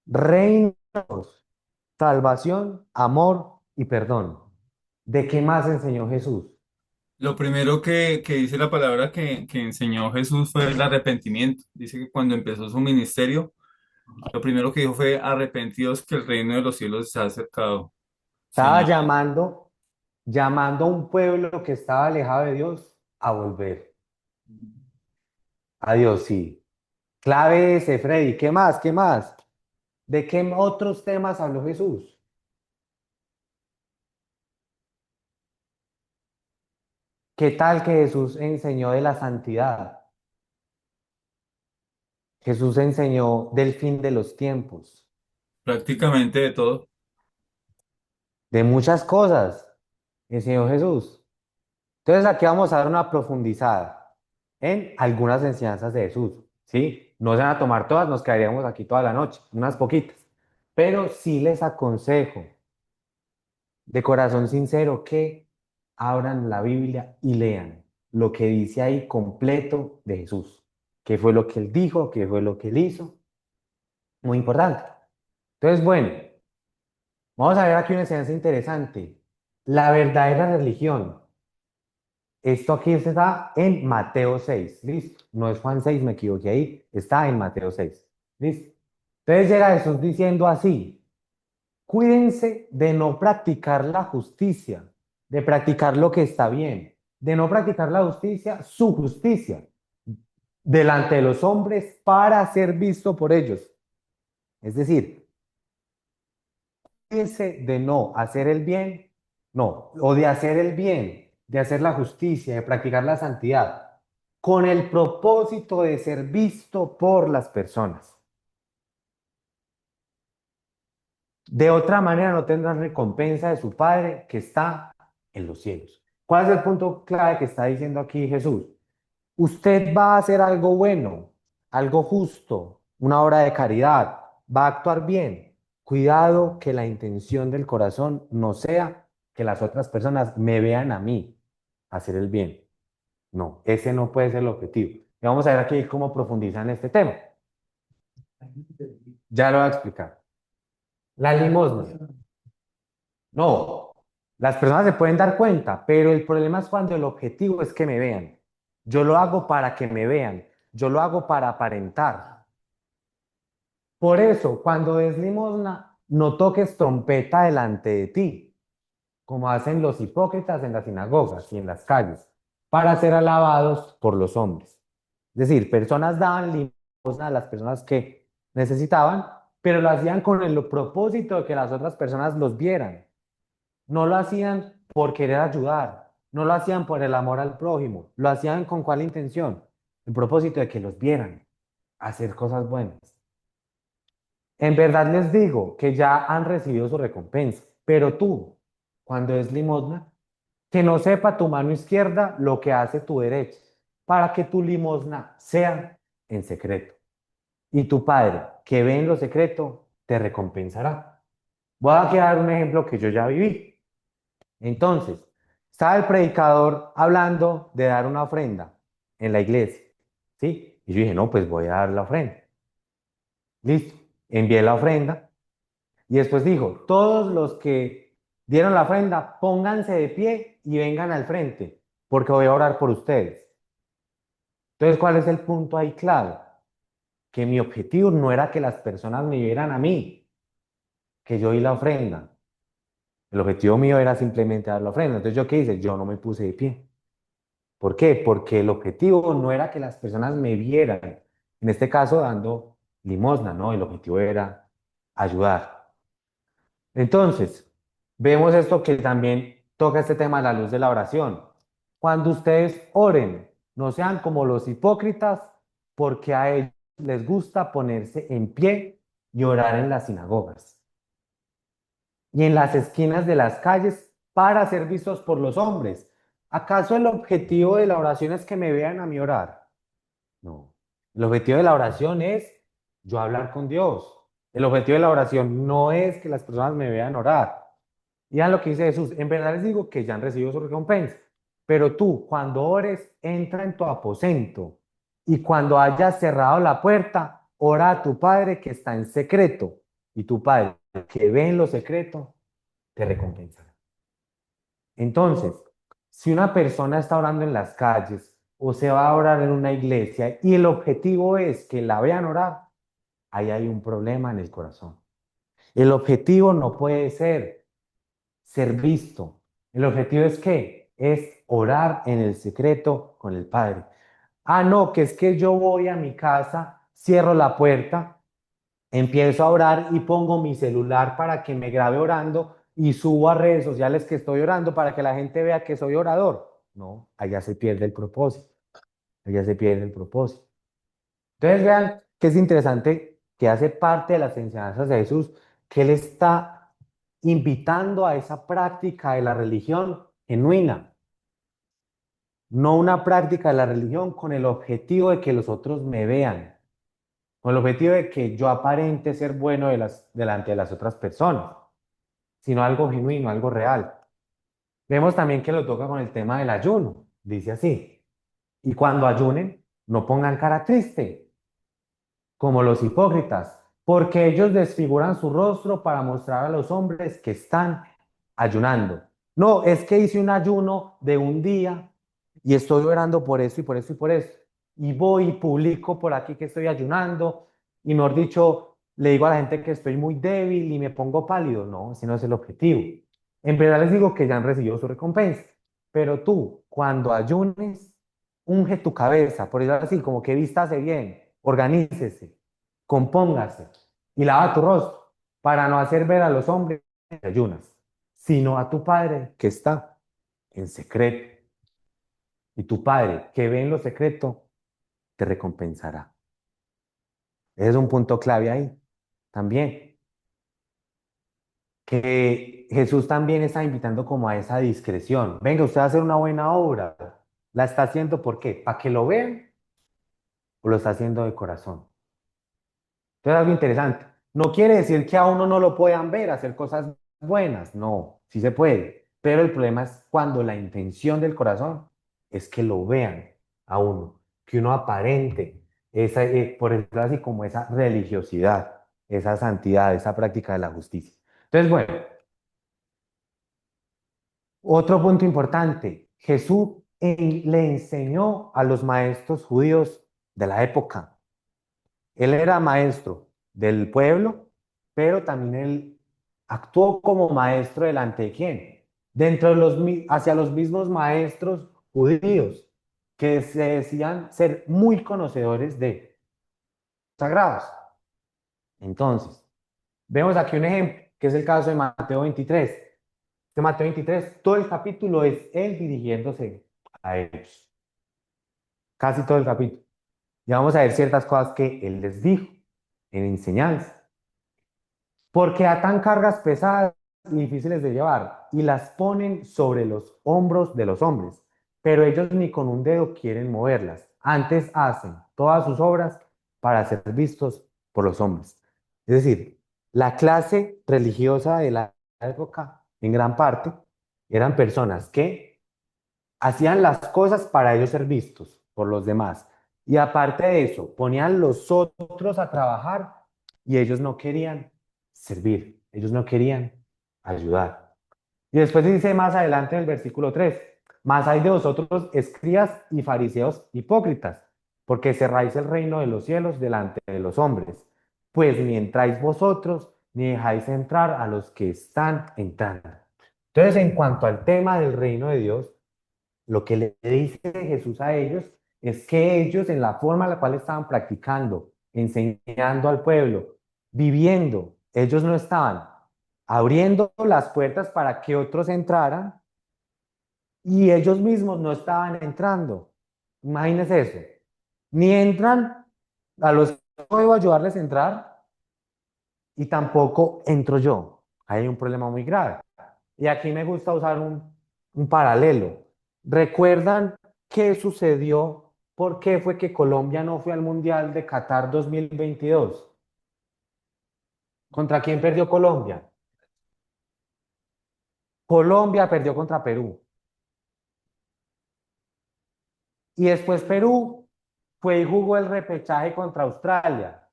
Reino, salvación, amor y perdón. ¿De qué más enseñó Jesús? Lo primero que dice la palabra que enseñó Jesús fue el arrepentimiento. Dice que cuando empezó su ministerio, lo primero que dijo fue arrepentidos que el reino de los cielos se ha acercado. Estaba Señal. llamando a un pueblo que estaba alejado de Dios a volver a Dios, sí. Clave ese, Freddy. ¿Qué más? ¿Qué más? ¿De qué otros temas habló Jesús? ¿Qué tal que Jesús enseñó de la santidad? Jesús enseñó del fin de los tiempos, Prácticamente de todo. de muchas cosas, enseñó Jesús. Entonces aquí vamos a dar una profundizada en algunas enseñanzas de Jesús, ¿sí? No se van a tomar todas, nos quedaríamos aquí toda la noche, unas poquitas. Pero sí les aconsejo de corazón sincero que abran la Biblia y lean lo que dice ahí completo de Jesús. ¿Qué fue lo que él dijo? ¿Qué fue lo que él hizo? Muy importante. Entonces, bueno, vamos a ver aquí una enseñanza interesante. La verdadera religión. Esto aquí está en Mateo 6, ¿listo? No es Juan 6, me equivoqué ahí, está en Mateo 6, ¿listo? Entonces llega Jesús diciendo así, cuídense de no practicar la justicia, de practicar lo que está bien, de no practicar la justicia, su justicia, delante de los hombres para ser visto por ellos. Es decir, cuídense de no hacer el bien, no, o de hacer el bien, de hacer la justicia, de practicar la santidad, con el propósito de ser visto por las personas. De otra manera no tendrán recompensa de su Padre que está en los cielos. ¿Cuál es el punto clave que está diciendo aquí Jesús? Usted va a hacer algo bueno, algo justo, una obra de caridad, va a actuar bien. Cuidado que la intención del corazón no sea que las otras personas me vean a mí hacer el bien. No, ese no puede ser el objetivo. Y vamos a ver aquí cómo profundizar en este tema. Ya lo voy a explicar. La limosna. No, las personas se pueden dar cuenta, pero el problema es cuando el objetivo es que me vean. Yo lo hago para que me vean. Yo lo hago para aparentar. Por eso, cuando des limosna, no toques trompeta delante de ti, como hacen los hipócritas en las sinagogas y en las calles, para ser alabados por los hombres. Es decir, personas daban limosna a las personas que necesitaban, pero lo hacían con el propósito de que las otras personas los vieran. No lo hacían por querer ayudar, no lo hacían por el amor al prójimo, lo hacían con cuál intención, el propósito de que los vieran, hacer cosas buenas. En verdad les digo que ya han recibido su recompensa, pero tú, cuando es limosna, que no sepa tu mano izquierda lo que hace tu derecha, para que tu limosna sea en secreto. Y tu Padre, que ve en lo secreto, te recompensará. Voy a dar un ejemplo que yo ya viví. Entonces, estaba el predicador hablando de dar una ofrenda en la iglesia, ¿sí? Y yo dije, no, pues voy a dar la ofrenda. Listo, envié la ofrenda y después dijo, todos los que dieron la ofrenda, pónganse de pie y vengan al frente, porque voy a orar por ustedes. Entonces, ¿cuál es el punto ahí clave? Que mi objetivo no era que las personas me vieran a mí, que yo di la ofrenda. El objetivo mío era simplemente dar la ofrenda. Entonces, ¿yo qué hice? Yo no me puse de pie. ¿Por qué? Porque el objetivo no era que las personas me vieran, en este caso dando limosna, ¿no? El objetivo era ayudar. Entonces, vemos esto que también toca este tema a la luz de la oración. Cuando ustedes oren, no sean como los hipócritas, porque a ellos les gusta ponerse en pie y orar en las sinagogas y en las esquinas de las calles para ser vistos por los hombres. ¿Acaso el objetivo de la oración es que me vean a mí orar? No. El objetivo de la oración es yo hablar con Dios. El objetivo de la oración no es que las personas me vean orar. Y vean lo que dice Jesús, en verdad les digo que ya han recibido su recompensa, pero tú cuando ores, entra en tu aposento y cuando hayas cerrado la puerta, ora a tu Padre que está en secreto y tu Padre que ve en lo secreto, te recompensará. Entonces, si una persona está orando en las calles o se va a orar en una iglesia y el objetivo es que la vean orar, ahí hay un problema en el corazón. El objetivo no puede ser visto. El objetivo es ¿qué? Es orar en el secreto con el Padre. Ah, no, que es que yo voy a mi casa, cierro la puerta, empiezo a orar y pongo mi celular para que me grabe orando y subo a redes sociales que estoy orando para que la gente vea que soy orador. No, allá se pierde el propósito. Allá se pierde el propósito. Entonces vean que es interesante que hace parte de las enseñanzas de Jesús, que Él está invitando a esa práctica de la religión genuina, no una práctica de la religión con el objetivo de que los otros me vean, con el objetivo de que yo aparente ser bueno delante de las otras personas, sino algo genuino, algo real. Vemos también que lo toca con el tema del ayuno, dice así, y cuando ayunen, no pongan cara triste como los hipócritas, porque ellos desfiguran su rostro para mostrar a los hombres que están ayunando. No, es que hice un ayuno de un día y estoy orando por eso y por eso y por eso. Y voy y publico por aquí que estoy ayunando y mejor dicho, le digo a la gente que estoy muy débil y me pongo pálido. No, ese no es el objetivo. En verdad les digo que ya han recibido su recompensa. Pero tú, cuando ayunes, unge tu cabeza, por eso así, como que vístase bien, organícese, compóngase y lava tu rostro para no hacer ver a los hombres que ayunas, sino a tu Padre que está en secreto. Y tu Padre que ve en lo secreto te recompensará. Ese es un punto clave ahí también, que Jesús también está invitando como a esa discreción. Venga, usted va a hacer una buena obra. ¿La está haciendo por qué? ¿Para que lo vean o lo está haciendo de corazón? Entonces, algo interesante. No quiere decir que a uno no lo puedan ver hacer cosas buenas, no, sí se puede, pero el problema es cuando la intención del corazón es que lo vean a uno, que uno aparente esa, por decirlo así, como esa religiosidad, esa santidad, esa práctica de la justicia. Entonces, bueno, otro punto importante, Jesús le enseñó a los maestros judíos de la época. Él era maestro del pueblo, pero también él actuó como maestro delante de quién? Dentro de hacia los mismos maestros judíos que se decían ser muy conocedores de sagrados. Entonces, vemos aquí un ejemplo, que es el caso de Mateo 23. De Mateo 23, todo el capítulo es él dirigiéndose a ellos. Casi todo el capítulo. Y vamos a ver ciertas cosas que él les dijo en enseñanza. Porque atan cargas pesadas y difíciles de llevar y las ponen sobre los hombros de los hombres, pero ellos ni con un dedo quieren moverlas. Antes hacen todas sus obras para ser vistos por los hombres. Es decir, la clase religiosa de la época, en gran parte, eran personas que hacían las cosas para ellos ser vistos por los demás. Y aparte de eso, ponían los otros a trabajar y ellos no querían servir, ellos no querían ayudar. Y después dice más adelante en el versículo 3, mas hay de vosotros escribas y fariseos hipócritas, porque cerráis el reino de los cielos delante de los hombres, pues ni entráis vosotros, ni dejáis entrar a los que están entrando. Entonces, en cuanto al tema del reino de Dios, lo que le dice Jesús a ellos es que ellos, en la forma en la cual estaban practicando, enseñando al pueblo, viviendo, ellos no estaban abriendo las puertas para que otros entraran y ellos mismos no estaban entrando. Imagínense eso. Ni entran a los que puedo ayudarles a entrar y tampoco entro yo. Hay un problema muy grave. Y aquí me gusta usar un paralelo. ¿Recuerdan qué sucedió? ¿Por qué fue que Colombia no fue al Mundial de Qatar 2022? ¿Contra quién perdió Colombia? Colombia perdió contra Perú. Y después Perú fue y jugó el repechaje contra Australia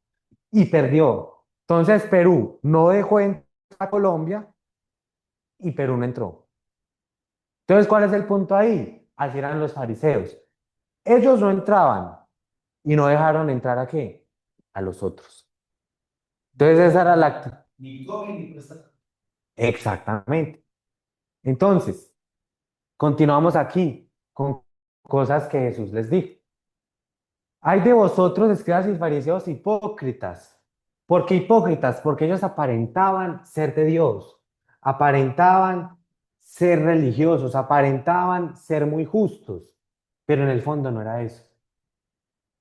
y perdió. Entonces Perú no dejó entrar a Colombia y Perú no entró. Entonces, ¿cuál es el punto ahí? Así eran los fariseos. Ellos no entraban y no dejaron entrar a qué? A los otros. Entonces esa era la actitud. Ni comen ni prestan. Exactamente. Entonces, continuamos aquí con cosas que Jesús les dijo. Hay de vosotros, escribas y fariseos, hipócritas. ¿Por qué hipócritas? Porque ellos aparentaban ser de Dios, aparentaban ser religiosos, aparentaban ser muy justos, pero en el fondo no era eso.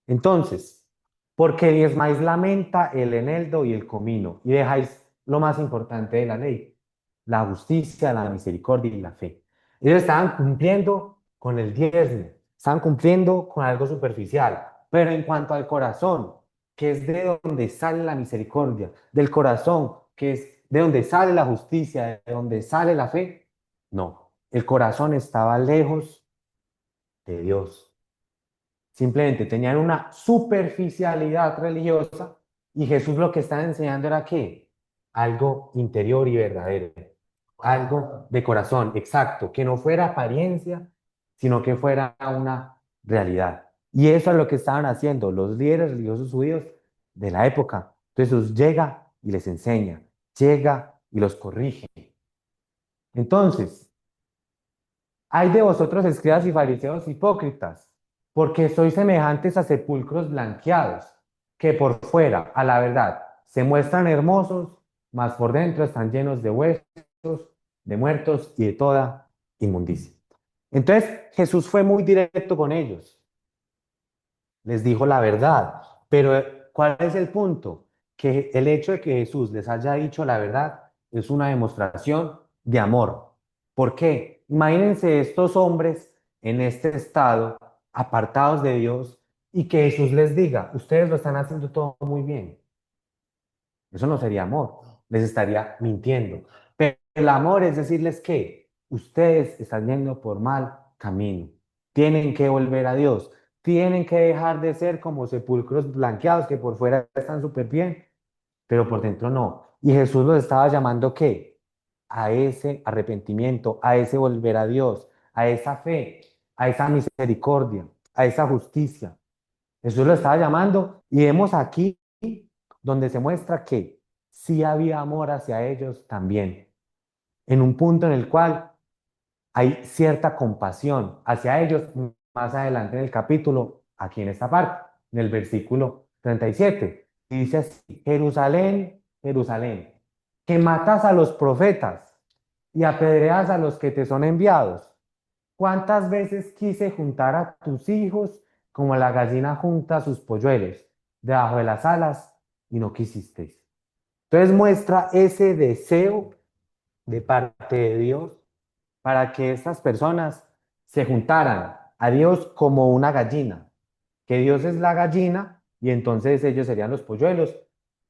Entonces, porque diezmáis la menta, el eneldo y el comino, y dejáis lo más importante de la ley, la justicia, la misericordia y la fe. Ellos estaban cumpliendo con el diezmo, estaban cumpliendo con algo superficial, pero en cuanto al corazón, que es de donde sale la misericordia, del corazón, que es de donde sale la justicia, de donde sale la fe, no, el corazón estaba lejos de Dios. Simplemente tenían una superficialidad religiosa y Jesús lo que estaba enseñando era ¿qué? Algo interior y verdadero, algo de corazón, exacto, que no fuera apariencia, sino que fuera una realidad. Y eso es lo que estaban haciendo los líderes religiosos judíos de la época. Entonces Jesús llega y les enseña, llega y los corrige. Entonces, hay de vosotros, escribas y fariseos hipócritas, porque sois semejantes a sepulcros blanqueados, que por fuera, a la verdad, se muestran hermosos, mas por dentro están llenos de huesos, de muertos y de toda inmundicia. Entonces Jesús fue muy directo con ellos, les dijo la verdad, pero ¿cuál es el punto? Que el hecho de que Jesús les haya dicho la verdad es una demostración de amor. ¿Por qué? Imagínense estos hombres en este estado, apartados de Dios, y que Jesús les diga, ustedes lo están haciendo todo muy bien. Eso no sería amor, les estaría mintiendo. Pero el amor es decirles que ustedes están yendo por mal camino, tienen que volver a Dios, tienen que dejar de ser como sepulcros blanqueados que por fuera están súper bien, pero por dentro no. Y Jesús los estaba llamando ¿qué? A ese arrepentimiento, a ese volver a Dios, a esa fe, a esa misericordia, a esa justicia. Jesús lo estaba llamando y vemos aquí donde se muestra que sí había amor hacia ellos también, en un punto en el cual hay cierta compasión hacia ellos más adelante en el capítulo, aquí en esta parte, en el versículo 37. Y dice así, Jerusalén, Jerusalén, que matas a los profetas y apedreas a los que te son enviados. ¿Cuántas veces quise juntar a tus hijos como la gallina junta sus polluelos debajo de las alas y no quisisteis? Entonces muestra ese deseo de parte de Dios para que estas personas se juntaran a Dios como una gallina, que Dios es la gallina y entonces ellos serían los polluelos.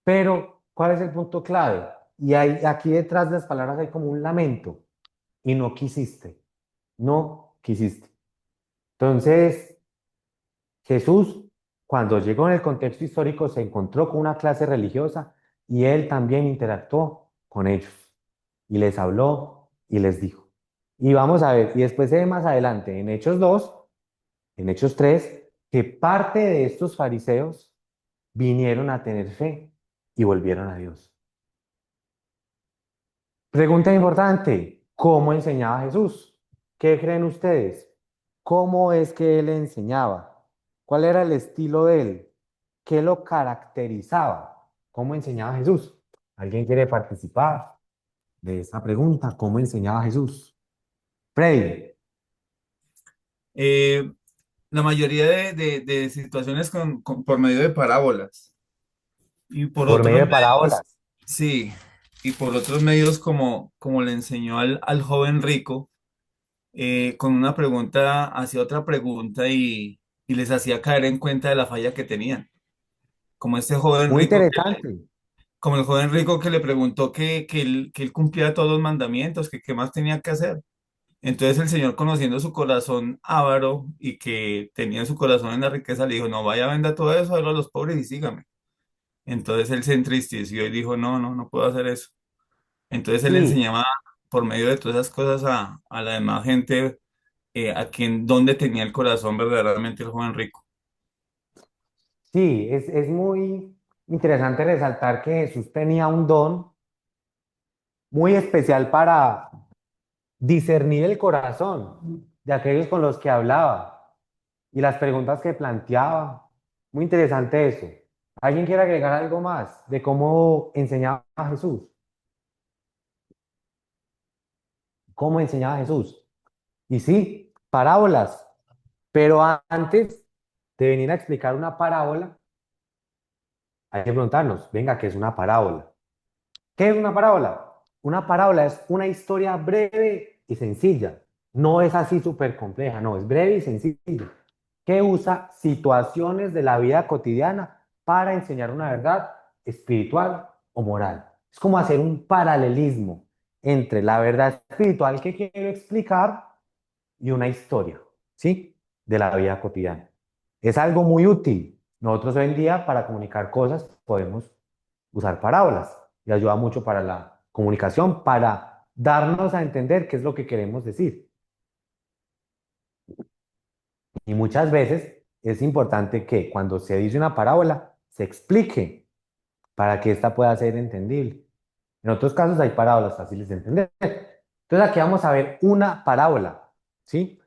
Pero, ¿cuál es el punto clave? Y hay, aquí detrás de las palabras hay como un lamento. Y no quisiste, no quisiste. Entonces, Jesús, cuando llegó en el contexto histórico, se encontró con una clase religiosa y él también interactuó con ellos y les habló y les dijo. Y vamos a ver, y después se ve más adelante, en Hechos 2, en Hechos 3, que parte de estos fariseos vinieron a tener fe y volvieron a Dios. Pregunta importante, ¿cómo enseñaba Jesús? ¿Qué creen ustedes? ¿Cómo es que él enseñaba? ¿Cuál era el estilo de él? ¿Qué lo caracterizaba? ¿Cómo enseñaba Jesús? ¿Alguien quiere participar de esa pregunta? ¿Cómo enseñaba Jesús? Freddy, Eh, la mayoría de situaciones por medio de parábolas y por por otros medio de medios, parábolas. sí, y por otros medios como le enseñó al joven rico, con una pregunta hacia otra pregunta y les hacía caer en cuenta de la falla que tenían. Como este joven Muy rico interesante. como el joven rico que le preguntó que él cumplía todos los mandamientos, que qué más tenía que hacer. Entonces el Señor, conociendo su corazón avaro y que tenía su corazón en la riqueza, le dijo, no vaya, venda todo eso, délo a los pobres y sígame. Entonces él se entristeció y dijo, no, no, no puedo hacer eso. Entonces él Sí, enseñaba por medio de todas esas cosas a la demás gente, a quien, donde tenía el corazón verdaderamente el joven rico. sí, es muy interesante resaltar que Jesús tenía un don muy especial para discernir el corazón de aquellos con los que hablaba y las preguntas que planteaba. Muy interesante eso. ¿Alguien quiere agregar algo más de cómo enseñaba Jesús? ¿Cómo enseñaba Jesús? Y sí, parábolas. Pero antes de venir a explicar una parábola, hay que preguntarnos, venga, ¿qué es una parábola? ¿Qué es una parábola? Una parábola es una historia breve y sencilla. No es así súper compleja, no, es breve y sencilla. Que usa situaciones de la vida cotidiana para enseñar una verdad espiritual o moral. Es como hacer un paralelismo entre la verdad espiritual que quiero explicar y una historia, ¿sí? De la vida cotidiana. Es algo muy útil. Nosotros hoy en día para comunicar cosas podemos usar parábolas y ayuda mucho para la comunicación, para darnos a entender qué es lo que queremos decir. Y muchas veces es importante que cuando se dice una parábola se explique para que ésta pueda ser entendible. En otros casos hay parábolas fáciles de entender. Entonces aquí vamos a ver una parábola, ¿sí?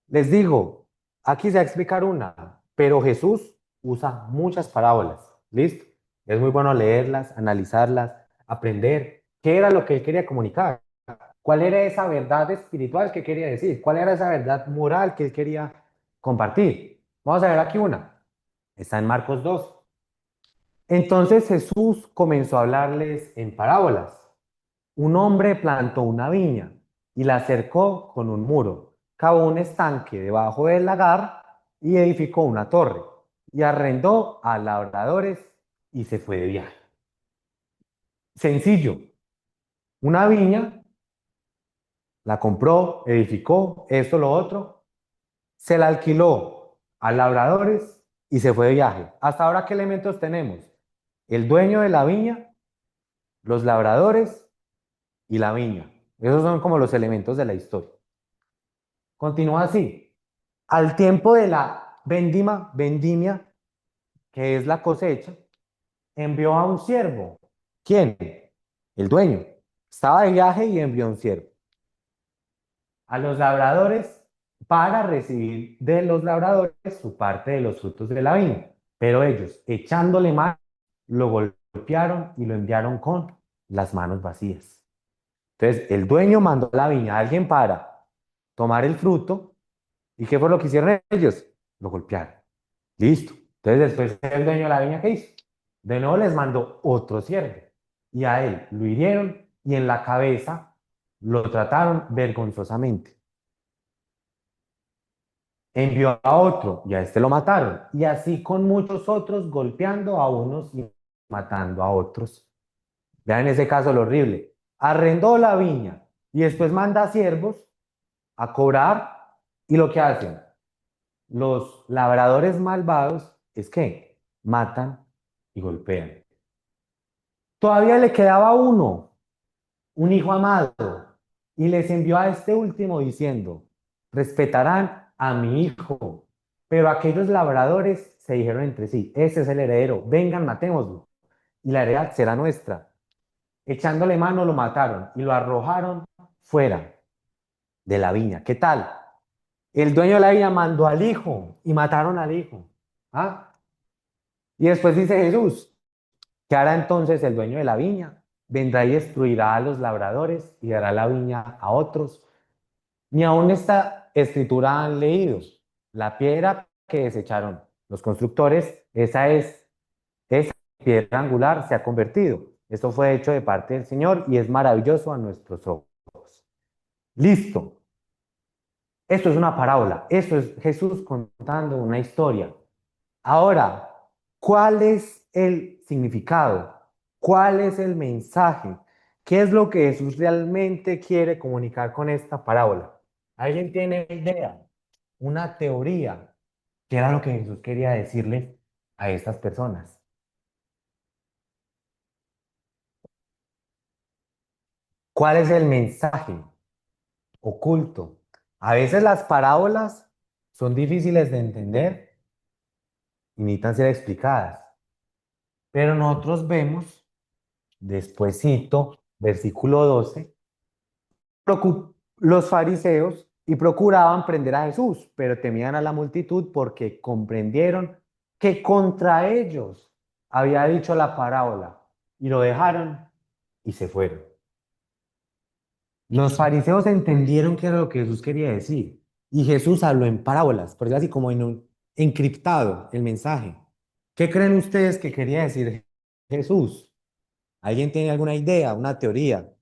Les digo, aquí se va a explicar una, pero Jesús usa muchas parábolas. ¿Listo? Es muy bueno leerlas, analizarlas, aprender qué era lo que él quería comunicar, cuál era esa verdad espiritual que quería decir, cuál era esa verdad moral que él quería compartir. Vamos a ver aquí una. Está en Marcos 2. Entonces Jesús comenzó a hablarles en parábolas. Un hombre plantó una viña y la cercó con un muro, cavó un estanque debajo del lagar y edificó una torre y arrendó a labradores y se fue de viaje. Sencillo, una viña, la compró, edificó, esto, lo otro, se la alquiló a labradores y se fue de viaje. Hasta ahora, ¿qué elementos tenemos? El dueño de la viña, los labradores y la viña. Esos son como los elementos de la historia. Continúa así. Al tiempo de la vendimia, que es la cosecha, envió a un siervo. ¿Quién? El dueño. Estaba de viaje y envió a un siervo. A los labradores para recibir de los labradores su parte de los frutos de la viña. Pero ellos, echándole mano, lo golpearon y lo enviaron con las manos vacías. Entonces, el dueño mandó a la viña a alguien para tomar el fruto. ¿Y qué fue lo que hicieron ellos? Lo golpearon. Listo. Entonces, después el dueño de la viña, ¿qué hizo? De nuevo les mandó otro siervo. Y a él lo hirieron y en la cabeza lo trataron vergonzosamente. Envió a otro y a este lo mataron. Y así con muchos otros, golpeando a unos y matando a otros. Vean ese caso lo horrible. Arrendó la viña y después manda a siervos a cobrar. ¿Y lo que hacen? Los labradores malvados es que matan y golpean. Todavía le quedaba uno, un hijo amado, y les envió a este último diciendo, respetarán a mi hijo. Pero aquellos labradores se dijeron entre sí, ese es el heredero, vengan, matémoslo, y la heredad será nuestra. Echándole mano lo mataron y lo arrojaron fuera de la viña. ¿Qué tal? El dueño de la viña mandó al hijo y mataron al hijo. ¿Ah? Y después dice Jesús, ¿qué hará entonces el dueño de la viña? Vendrá y destruirá a los labradores y dará la viña a otros. Ni aún esta escritura han leído. La piedra que desecharon los constructores, esa piedra angular se ha convertido. Esto fue hecho de parte del Señor y es maravilloso a nuestros ojos. Listo. Esto es una parábola. Esto es Jesús contando una historia. Ahora, ¿cuál es el significado? ¿Cuál es el mensaje? ¿Qué es lo que Jesús realmente quiere comunicar con esta parábola? ¿Alguien tiene una idea, una teoría? ¿Qué era lo que Jesús quería decirle a estas personas? ¿Cuál es el mensaje oculto? A veces las parábolas son difíciles de entender y necesitan ser explicadas, pero nosotros vemos, despuesito, versículo 12, los fariseos y procuraban prender a Jesús, pero temían a la multitud porque comprendieron que contra ellos había dicho la parábola y lo dejaron y se fueron. Los fariseos entendieron qué era lo que Jesús quería decir y Jesús habló en parábolas, por decirlo así como en un encriptado el mensaje. ¿Qué creen ustedes que quería decir Jesús? ¿Alguien tiene alguna idea, una teoría,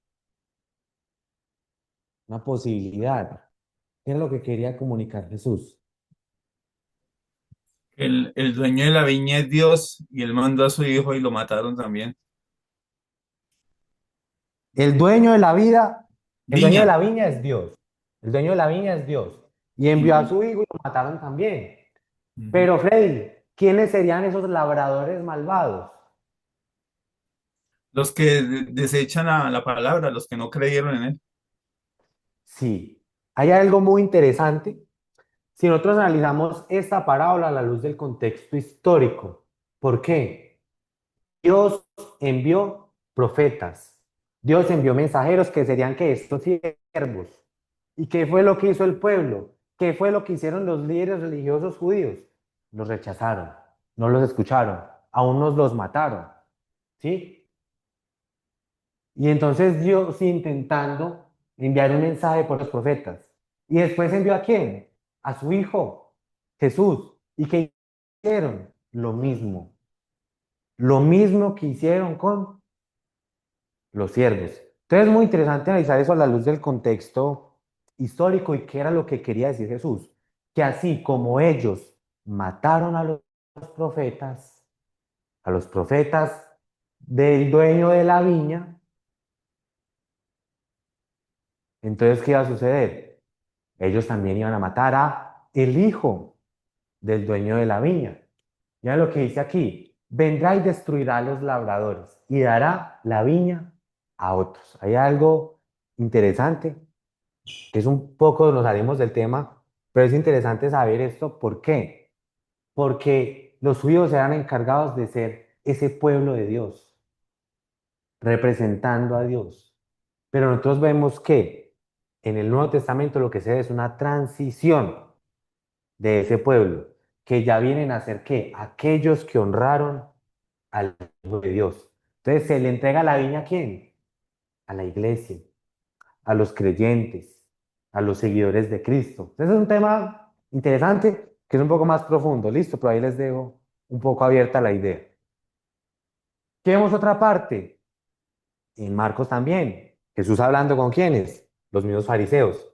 una posibilidad? ¿Qué es lo que quería comunicar Jesús? El dueño de la viña es Dios y él mandó a su hijo y lo mataron también. El dueño de la vida, el dueño de Viña. la viña es Dios. El dueño de la viña es Dios. Y envió a Ujú, su hijo y lo mataron también. ujú. Pero Freddy, ¿quiénes serían esos labradores malvados? Los que desechan la palabra, los que no creyeron en él. Sí, hay algo muy interesante. Si nosotros analizamos esta parábola a la luz del contexto histórico, ¿por qué? Dios envió profetas, Dios envió mensajeros que serían que estos siervos. ¿Y qué fue lo que hizo el pueblo? ¿Qué fue lo que hicieron los líderes religiosos judíos? Los rechazaron, no los escucharon, aún nos los mataron, ¿sí? Y entonces Dios intentando enviar un mensaje por los profetas. ¿Y después envió a quién? A su hijo, Jesús. ¿Y qué hicieron? Lo mismo que hicieron con los siervos. Entonces es muy interesante analizar eso a la luz del contexto histórico y qué era lo que quería decir Jesús. Que así como ellos mataron a los profetas del dueño de la viña, entonces ¿qué iba a suceder? Ellos también iban a matar a el hijo del dueño de la viña. Ya lo que dice aquí, vendrá y destruirá a los labradores y dará la viña a otros. Hay algo interesante, que es un poco, nos salimos del tema, pero es interesante saber esto. ¿Por qué? Porque los judíos eran encargados de ser ese pueblo de Dios, representando a Dios. Pero nosotros vemos que en el Nuevo Testamento lo que se ve es una transición de ese pueblo, que ya vienen a ser ¿qué? Aquellos que honraron al Hijo de Dios. Entonces se le entrega la viña ¿a quién? A la iglesia, a los creyentes, a los seguidores de Cristo. Entonces es un tema interesante que es un poco más profundo, listo, pero ahí les dejo un poco abierta la idea. ¿Qué vemos otra parte? En Marcos también. Jesús hablando con quiénes? Los mismos fariseos.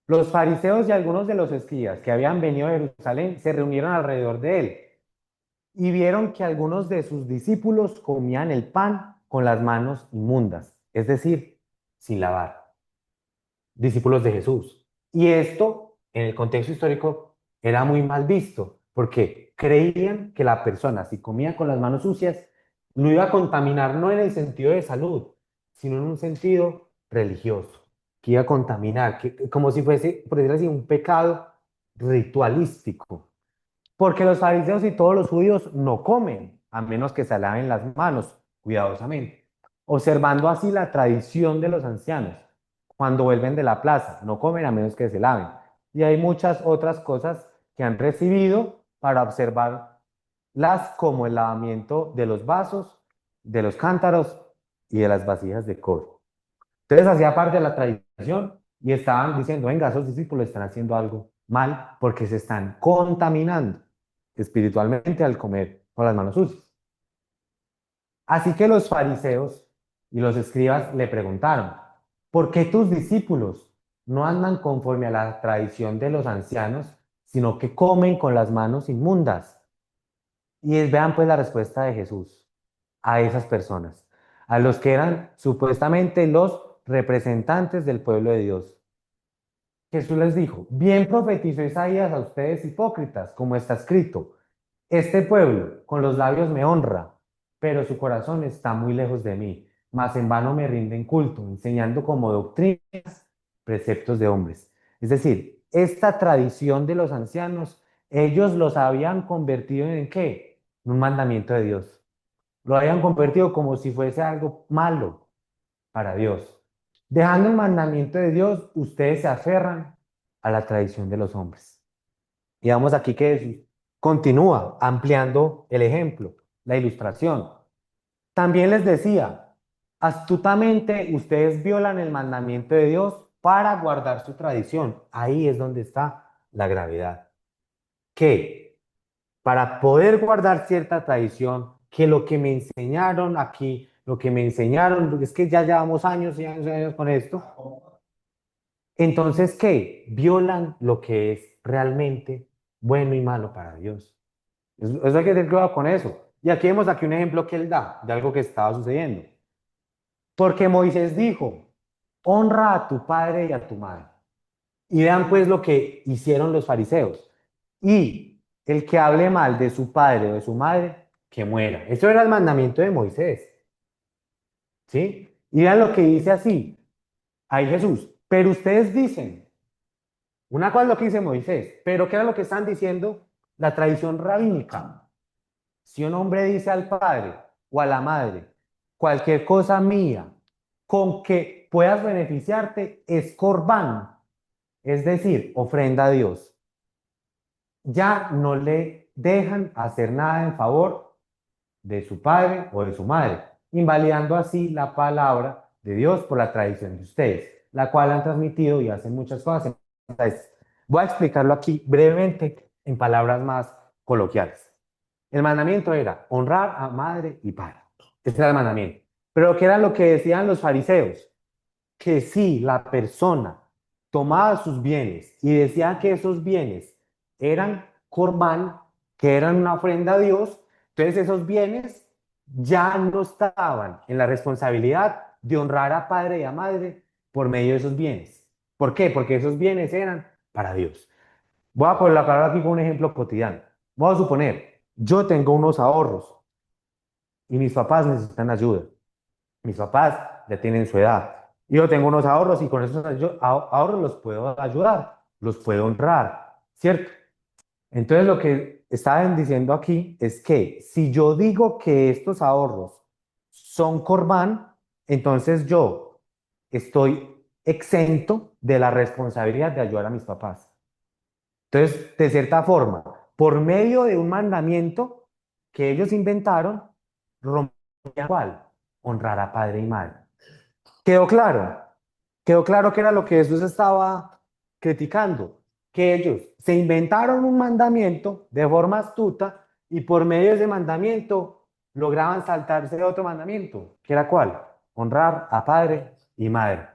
Los fariseos y algunos de los escribas que habían venido a Jerusalén se reunieron alrededor de él y vieron que algunos de sus discípulos comían el pan con las manos inmundas, es decir, sin lavar. Discípulos de Jesús. Y esto, en el contexto histórico, era muy mal visto, porque creían que la persona, si comía con las manos sucias, lo iba a contaminar no en el sentido de salud, sino en un sentido religioso, que iba a contaminar, como si fuese, por decirlo así, un pecado ritualístico. Porque los fariseos y todos los judíos no comen, a menos que se laven las manos cuidadosamente, observando así la tradición de los ancianos. Cuando vuelven de la plaza, no comen a menos que se laven. Y hay muchas otras cosas que han recibido para observarlas, como el lavamiento de los vasos, de los cántaros y de las vasijas de cobre. Entonces hacía parte de la tradición y estaban diciendo, venga, esos discípulos están haciendo algo mal porque se están contaminando espiritualmente al comer con las manos sucias. Así que los fariseos y los escribas le preguntaron, ¿por qué tus discípulos no andan conforme a la tradición de los ancianos, sino que comen con las manos inmundas? Y vean pues la respuesta de Jesús a esas personas. a los que eran supuestamente los representantes del pueblo de Dios. Jesús les dijo, bien profetizó Isaías a ustedes hipócritas, como está escrito, este pueblo con los labios me honra, pero su corazón está muy lejos de mí, mas en vano me rinden culto, enseñando como doctrinas preceptos de hombres. Es decir, esta tradición de los ancianos, ellos los habían convertido en ¿qué? En un mandamiento de Dios. Lo habían convertido como si fuese algo malo para Dios. Dejando el mandamiento de Dios, ustedes se aferran a la tradición de los hombres. Y vamos aquí que Jesús continúa ampliando el ejemplo, la ilustración. También les decía, astutamente ustedes violan el mandamiento de Dios para guardar su tradición. Ahí es donde está la gravedad. Que para poder guardar cierta tradición, que lo que me enseñaron aquí, lo que me enseñaron, es que ya llevamos años y años y años con esto, entonces, ¿qué? Violan lo que es realmente bueno y malo para Dios. Eso hay que tener cuidado con eso. Y aquí vemos aquí un ejemplo que él da de algo que estaba sucediendo. Porque Moisés dijo, honra a tu padre y a tu madre. Y vean pues lo que hicieron los fariseos. Y el que hable mal de su padre o de su madre, que muera. Eso era el mandamiento de Moisés. ¿Sí? Y vean lo que dice así. Ahí Jesús. Pero ustedes dicen, una cosa es lo que dice Moisés, pero ¿qué era lo que están diciendo? La tradición rabínica. Si un hombre dice al padre o a la madre, cualquier cosa mía con que puedas beneficiarte es corbán, es decir, ofrenda a Dios. Ya no le dejan hacer nada en favor de su padre o de su madre, invalidando así la palabra de Dios por la tradición de ustedes, la cual han transmitido y hacen muchas cosas. Entonces, voy a explicarlo aquí brevemente en palabras más coloquiales. El mandamiento era honrar a madre y padre. Ese era el mandamiento. Pero ¿qué era lo que decían los fariseos? Que si la persona tomaba sus bienes y decía que esos bienes eran corbán, que eran una ofrenda a Dios, entonces esos bienes ya no estaban en la responsabilidad de honrar a padre y a madre por medio de esos bienes. ¿Por qué? Porque esos bienes eran para Dios. Voy a colocar aquí con un ejemplo cotidiano. Vamos a suponer, yo tengo unos ahorros y mis papás necesitan ayuda. Mis papás ya tienen su edad. Y yo tengo unos ahorros y con esos ahorros los puedo ayudar, los puedo honrar, ¿cierto? Entonces lo que estaban diciendo aquí es que si yo digo que estos ahorros son corbán, entonces yo estoy exento de la responsabilidad de ayudar a mis papás. Entonces, de cierta forma, por medio de un mandamiento que ellos inventaron, rompían cuál, honrar a padre y madre. ¿Quedó claro? Quedó claro que era lo que Jesús estaba criticando, que ellos se inventaron un mandamiento de forma astuta y por medio de ese mandamiento lograban saltarse otro mandamiento, que era cuál, honrar a padre y madre.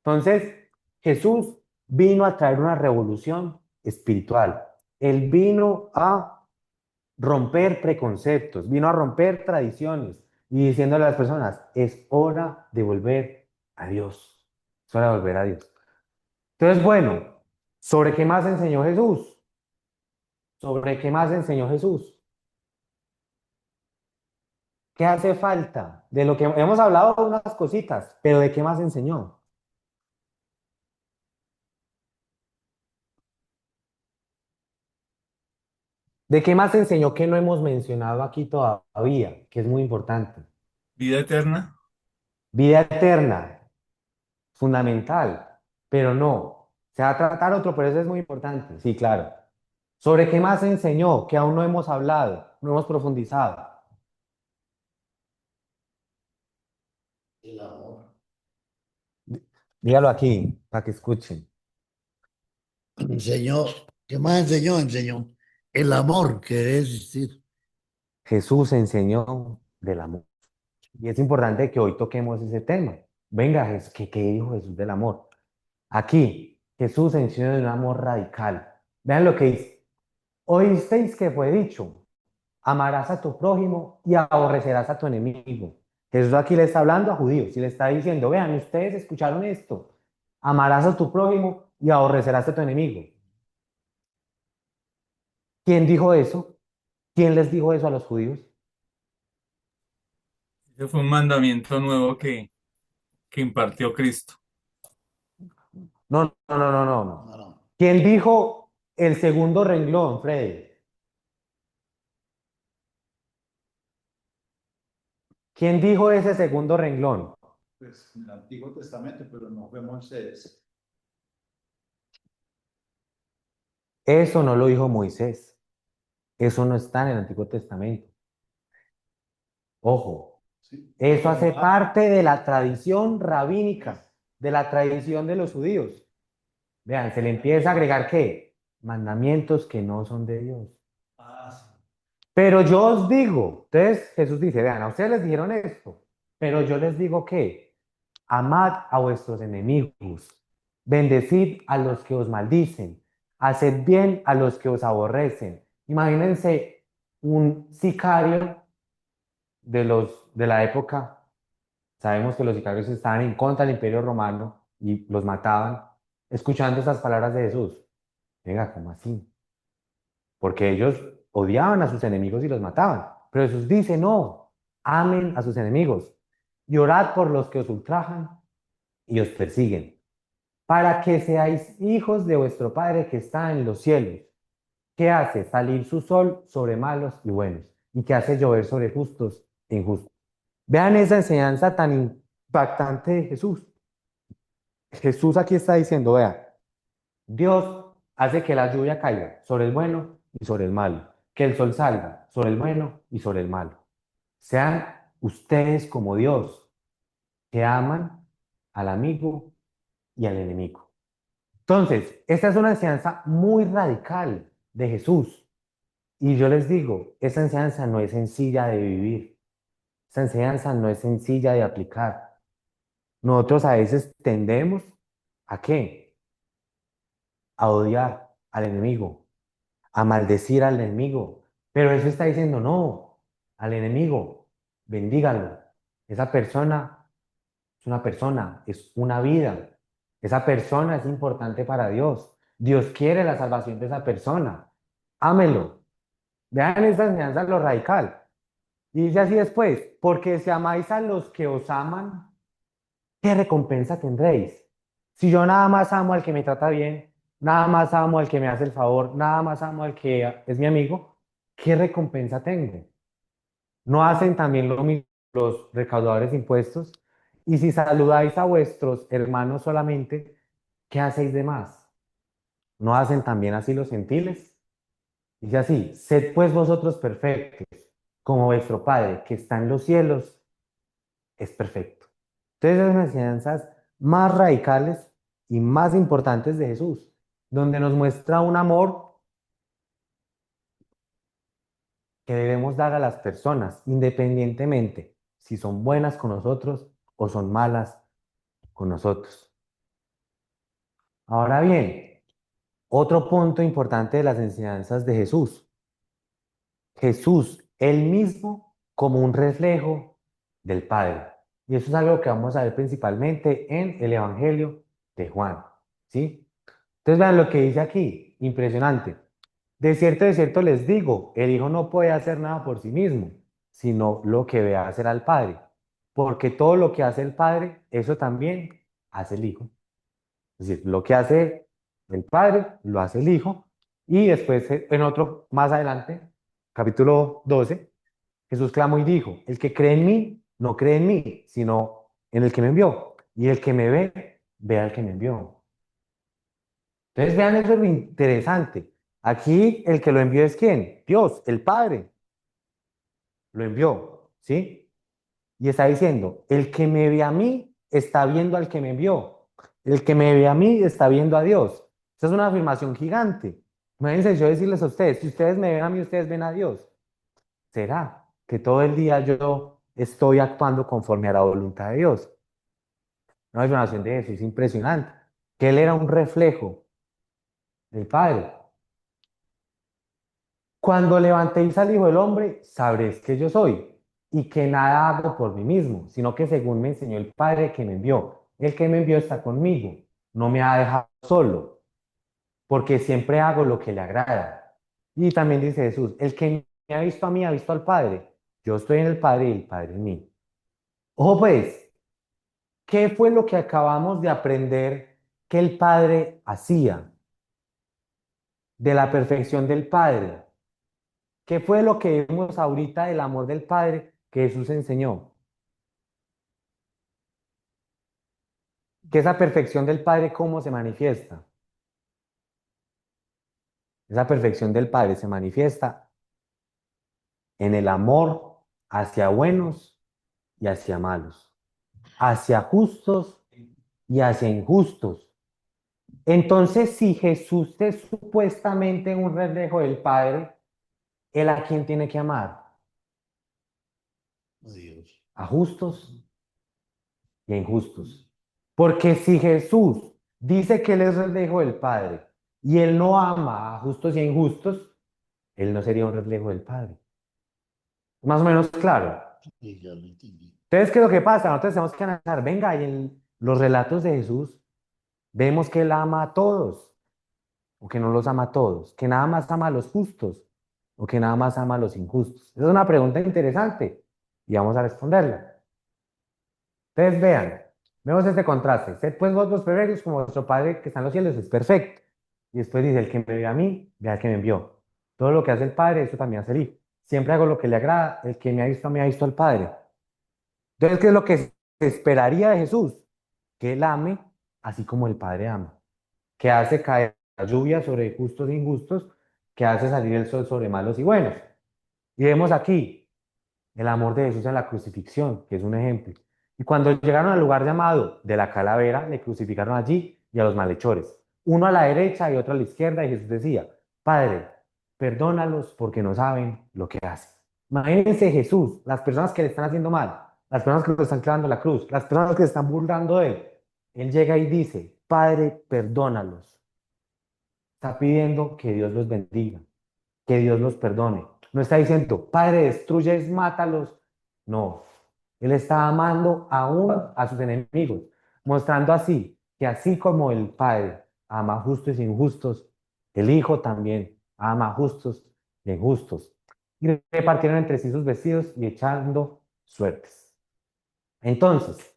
Entonces, Jesús vino a traer una revolución espiritual. Él vino a romper preconceptos, vino a romper tradiciones y diciéndole a las personas, es hora de volver a Dios. Es hora de volver a Dios. Entonces, bueno, ¿sobre qué más enseñó Jesús? ¿Sobre qué más enseñó Jesús? ¿Qué hace falta? De lo que hemos hablado unas cositas, pero ¿de qué más enseñó? ¿De qué más enseñó que no hemos mencionado aquí todavía, que es muy importante? Vida eterna. Vida eterna, fundamental, pero no. Se va a tratar otro, pero eso es muy importante. Sí, claro. ¿Sobre qué más enseñó que aún no hemos hablado, no hemos profundizado? El amor. Dígalo aquí, para que escuchen. Enseñó, ¿qué más enseñó? Enseñó el amor que debe existir. Jesús enseñó del amor. Y es importante que hoy toquemos ese tema. Venga, ¿qué dijo Jesús del amor? Aquí, Jesús enseñó de un amor radical. Vean lo que dice. Oísteis que fue dicho, amarás a tu prójimo y aborrecerás a tu enemigo. Jesús aquí le está hablando a judíos y le está diciendo, vean, ustedes escucharon esto, amarás a tu prójimo y aborrecerás a tu enemigo. ¿Quién dijo eso? ¿Quién les dijo eso a los judíos? Ese fue un mandamiento nuevo que impartió Cristo. No, no, no, no, no. No, no. ¿Quién dijo el segundo renglón, Freddy? ¿Quién dijo ese segundo renglón? Pues en el Antiguo Testamento, pero no fue Moisés. Eso no lo dijo Moisés. Eso no está en el Antiguo Testamento. Ojo, Sí. eso hace parte de la tradición rabínica, de la tradición de los judíos. Vean, se le empieza a agregar ¿qué? Mandamientos que no son de Dios. Ah, sí. Pero yo os digo, entonces Jesús dice, vean, a ustedes les dijeron esto, pero yo les digo que amad a vuestros enemigos, bendecid a los que os maldicen, haced bien a los que os aborrecen. Imagínense un sicario de la época. Sabemos que los sicarios estaban en contra del Imperio Romano y los mataban, escuchando esas palabras de Jesús. Venga, ¿cómo así? Porque ellos odiaban a sus enemigos y los mataban. Pero Jesús dice, no, amen a sus enemigos y orad por los que os ultrajan y os persiguen, para que seáis hijos de vuestro Padre que está en los cielos, que hace salir su sol sobre malos y buenos, y que hace llover sobre justos e injustos. Vean esa enseñanza tan impactante de Jesús. Jesús aquí está diciendo, vea, Dios hace que la lluvia caiga sobre el bueno y sobre el malo, que el sol salga sobre el bueno y sobre el malo. Sean ustedes como Dios, que aman al amigo y al enemigo. Entonces, esta es una enseñanza muy radical de Jesús. Y yo les digo, esa enseñanza no es sencilla de vivir. Esa enseñanza no es sencilla de aplicar. Nosotros a veces tendemos ¿a qué? A odiar al enemigo, a maldecir al enemigo. Pero eso está diciendo no, al enemigo, bendígalo. Esa persona es una persona, es una vida. Esa persona es importante para Dios. Dios quiere la salvación de esa persona. Ámelo. Vean esta enseñanza lo radical. Y dice así después, porque si amáis a los que os aman, ¿qué recompensa tendréis? Si yo nada más amo al que me trata bien, nada más amo al que me hace el favor, nada más amo al que es mi amigo, ¿qué recompensa tengo? ¿No hacen también lo mismo los recaudadores de impuestos? Y si saludáis a vuestros hermanos solamente, ¿qué hacéis de más? ¿No hacen también así los gentiles? Dice así, sed pues vosotros perfectos, como vuestro Padre que está en los cielos es perfecto. Entonces, esas son las enseñanzas más radicales y más importantes de Jesús, donde nos muestra un amor que debemos dar a las personas, independientemente si son buenas con nosotros o son malas con nosotros. Ahora bien, otro punto importante de las enseñanzas de Jesús. Jesús, él mismo, como un reflejo del Padre. Y eso es algo que vamos a ver principalmente en el Evangelio de Juan. ¿Sí? Entonces vean lo que dice aquí, impresionante. De cierto les digo, el Hijo no puede hacer nada por sí mismo, sino lo que ve hacer al Padre. Porque todo lo que hace el Padre, eso también hace el Hijo. Es decir, lo que hace el Padre, lo hace el Hijo. Y después, en otro, más adelante, capítulo 12, Jesús clamó y dijo, el que cree en mí, no cree en mí, sino en el que me envió. Y el que me ve al que me envió. Entonces vean eso es lo interesante. Aquí el que lo envió es ¿quién? Dios, el Padre. Lo envió, ¿sí? Y está diciendo, el que me ve a mí está viendo al que me envió. El que me ve a mí está viendo a Dios. Esa es una afirmación gigante. Imagínense yo decirles a ustedes, si ustedes me ven a mí, ustedes ven a Dios. ¿Será que todo el día yo estoy actuando conforme a la voluntad de Dios? Una afirmación de Jesús impresionante. Que Él era un reflejo del Padre. Cuando levantéis al Hijo del Hombre, sabréis que yo soy. y que nada hago por mí mismo, sino que según me enseñó el Padre que me envió. El que me envió está conmigo, no me ha dejado solo, porque siempre hago lo que le agrada. Y también dice Jesús, el que me ha visto a mí ha visto al Padre. Yo estoy en el Padre y el Padre en mí. Ojo pues, ¿qué fue lo que acabamos de aprender que el Padre hacía? De la perfección del Padre. ¿Qué fue lo que vimos ahorita del amor del Padre que Jesús enseñó? Que esa perfección del Padre, ¿cómo se manifiesta? Esa perfección del Padre se manifiesta en el amor hacia buenos y hacia malos, hacia justos y hacia injustos. Entonces, si Jesús es supuestamente un reflejo del Padre, ¿él a quién tiene que amar? Dios. A justos y a injustos. Porque si Jesús dice que él es reflejo del Padre y él no ama a justos y a injustos, él no sería un reflejo del Padre. Más o menos claro. Sí, ya lo entendí. Entonces, ¿qué es lo que pasa? Nosotros tenemos que analizar, venga, y en los relatos de Jesús vemos que él ama a todos, o que no los ama a todos, que nada más ama a los justos, o que nada más ama a los injustos. Esa es una pregunta interesante y vamos a responderla. Entonces, vean, vemos este contraste. Sed pues vosotros perfectos como vuestro Padre que está en los cielos es perfecto. Y después dice, el que me ve a mí, ve al que me envió. Todo lo que hace el Padre, eso también hace el Hijo. Siempre hago lo que le agrada. El que me ha visto, me ha visto al Padre. Entonces, ¿qué es lo que se esperaría de Jesús? Que Él ame así como el Padre ama. Que hace caer la lluvia sobre justos e injustos, que hace salir el sol sobre malos y buenos. Y vemos aquí el amor de Jesús en la crucifixión, que es un ejemplo. Y cuando llegaron al lugar llamado de la calavera, le crucificaron allí y a los malhechores, uno a la derecha y otro a la izquierda, y Jesús decía, Padre, perdónalos porque no saben lo que hacen. Imagínense Jesús, las personas que le están haciendo mal, las personas que lo están clavando en la cruz, las personas que se están burlando de él. Él llega y dice, Padre, perdónalos. Está pidiendo que Dios los bendiga, que Dios los perdone. No está diciendo, Padre, destruyes, mátalos. No, Él está amando aún a sus enemigos, mostrando así que así como el Padre ama a justos e injustos, el Hijo también ama a justos e injustos. Y repartieron entre sí sus vestidos y echando suertes. Entonces,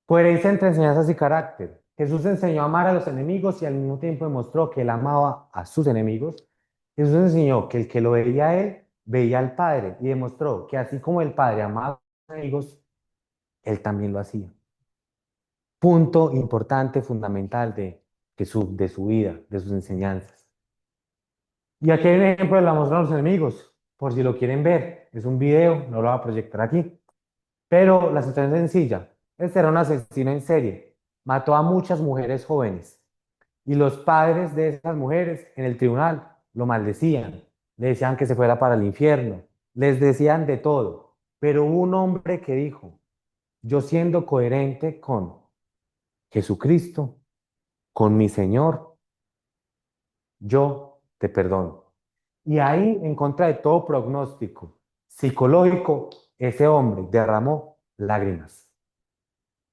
coherencia entre enseñanzas y carácter. Jesús enseñó a amar a los enemigos y al mismo tiempo demostró que él amaba a sus enemigos. Jesús enseñó que el que lo veía a él, veía al Padre y demostró que así como el Padre amaba a sus enemigos, él también lo hacía. Punto importante, fundamental de su vida, de sus enseñanzas. Y aquí hay un ejemplo del amor a los enemigos, por si lo quieren ver. Es un video, no lo voy a proyectar aquí. Pero la situación es sencilla. Este era un asesino en serie. Mató a muchas mujeres jóvenes. Y los padres de esas mujeres en el tribunal lo maldecían. Le decían que se fuera para el infierno. Les decían de todo. Pero hubo un hombre que dijo, yo siendo coherente con Jesucristo, con mi Señor, yo te perdono. Y ahí, en contra de todo pronóstico psicológico, ese hombre derramó lágrimas.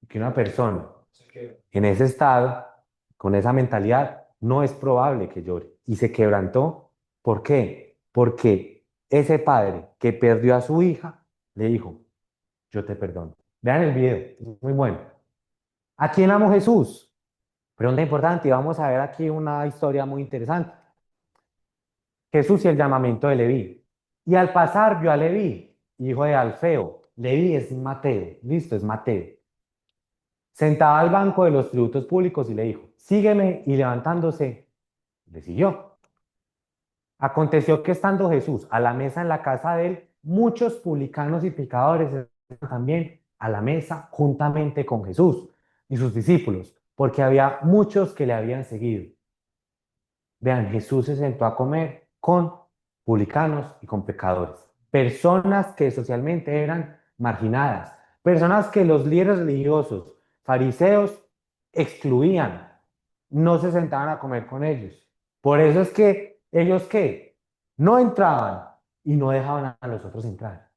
Que una persona en ese estado, con esa mentalidad, no es probable que llore. Y se quebrantó. ¿Por qué? Porque ese padre que perdió a su hija le dijo, yo te perdono. Vean el video, es muy bueno. ¿A quién amó Jesús? Pregunta importante y vamos a ver aquí una historia muy interesante. Jesús y el llamamiento de Leví. Y al pasar vio a Leví, hijo de Alfeo. Leví es Mateo, listo, es Mateo. Sentado al banco de los tributos públicos y le dijo, sígueme, y levantándose, le siguió. Aconteció que estando Jesús a la mesa en la casa de él, muchos publicanos y pecadores estaban también a la mesa juntamente con Jesús y sus discípulos, porque había muchos que le habían seguido. Vean, Jesús se sentó a comer con publicanos y con pecadores, personas que socialmente eran marginadas, personas que los líderes religiosos, fariseos, excluían, no se sentaban a comer con ellos. Por eso es que ellos, ¿qué? No entraban y no dejaban a los otros entrar.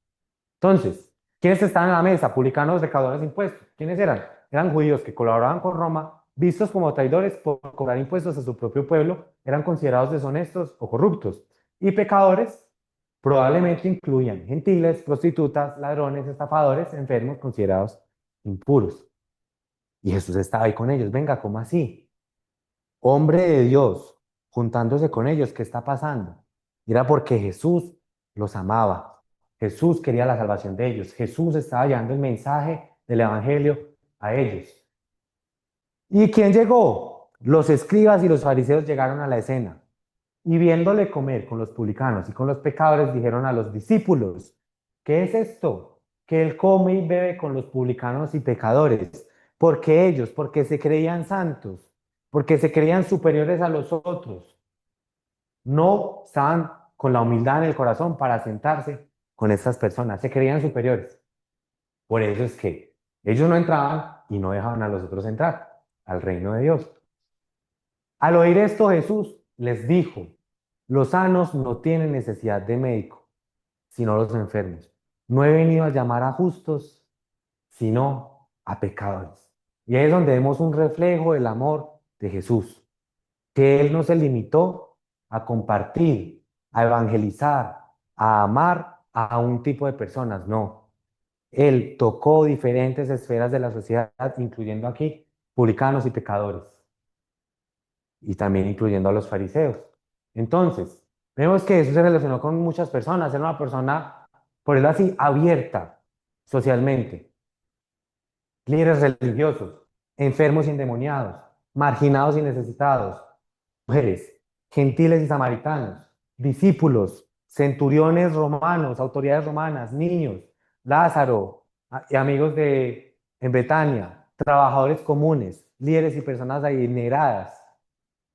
Entonces, ¿quiénes estaban en la mesa? Publicanos, recaudadores de impuestos. ¿Quiénes eran? Eran judíos que colaboraban con Roma, vistos como traidores por cobrar impuestos a su propio pueblo, eran considerados deshonestos o corruptos. Y pecadores probablemente incluían gentiles, prostitutas, ladrones, estafadores, enfermos, considerados impuros. Y Jesús estaba ahí con ellos. Venga, ¿cómo así? Hombre de Dios, juntándose con ellos, ¿qué está pasando? Y era porque Jesús los amaba. Jesús quería la salvación de ellos. Jesús estaba llevando el mensaje del Evangelio a ellos. ¿Y quién llegó? Los escribas y los fariseos llegaron a la escena. Y viéndole comer con los publicanos y con los pecadores, dijeron a los discípulos, ¿qué es esto? Que él come y bebe con los publicanos y pecadores. Porque ellos, porque se creían santos, porque se creían superiores a los otros, no estaban con la humildad en el corazón para sentarse con estas personas, se creían superiores. Por eso es que ellos no entraban y no dejaban a los otros entrar al reino de Dios. Al oír esto, Jesús les dijo, los sanos no tienen necesidad de médico, sino los enfermos. No he venido a llamar a justos, sino a pecadores. Y ahí es donde vemos un reflejo del amor de Jesús, que Él no se limitó a compartir, a evangelizar, a amar a un tipo de personas, no. Él tocó diferentes esferas de la sociedad, incluyendo aquí publicanos y pecadores, y también incluyendo a los fariseos. Entonces, vemos que Jesús se relacionó con muchas personas, era una persona, por decirlo así, abierta socialmente. Líderes religiosos, enfermos y endemoniados, marginados y necesitados, mujeres, gentiles y samaritanos, discípulos, centuriones romanos, autoridades romanas, niños, Lázaro, y amigos en Betania, trabajadores comunes, líderes y personas adineradas,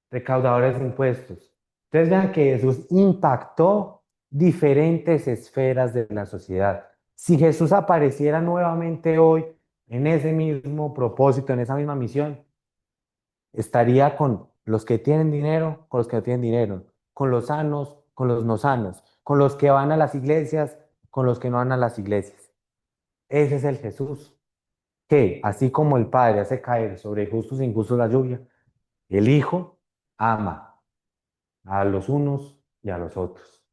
recaudadores de impuestos. Ustedes vean que Jesús impactó diferentes esferas de la sociedad. Si Jesús apareciera nuevamente hoy en ese mismo propósito, en esa misma misión, estaría con los que tienen dinero, con los que no tienen dinero, con los sanos, con los no sanos, con los que van a las iglesias, con los que no van a las iglesias. Ese es el Jesús, que así como el Padre hace caer sobre justos e injustos la lluvia, el Hijo ama a los unos y a los otros.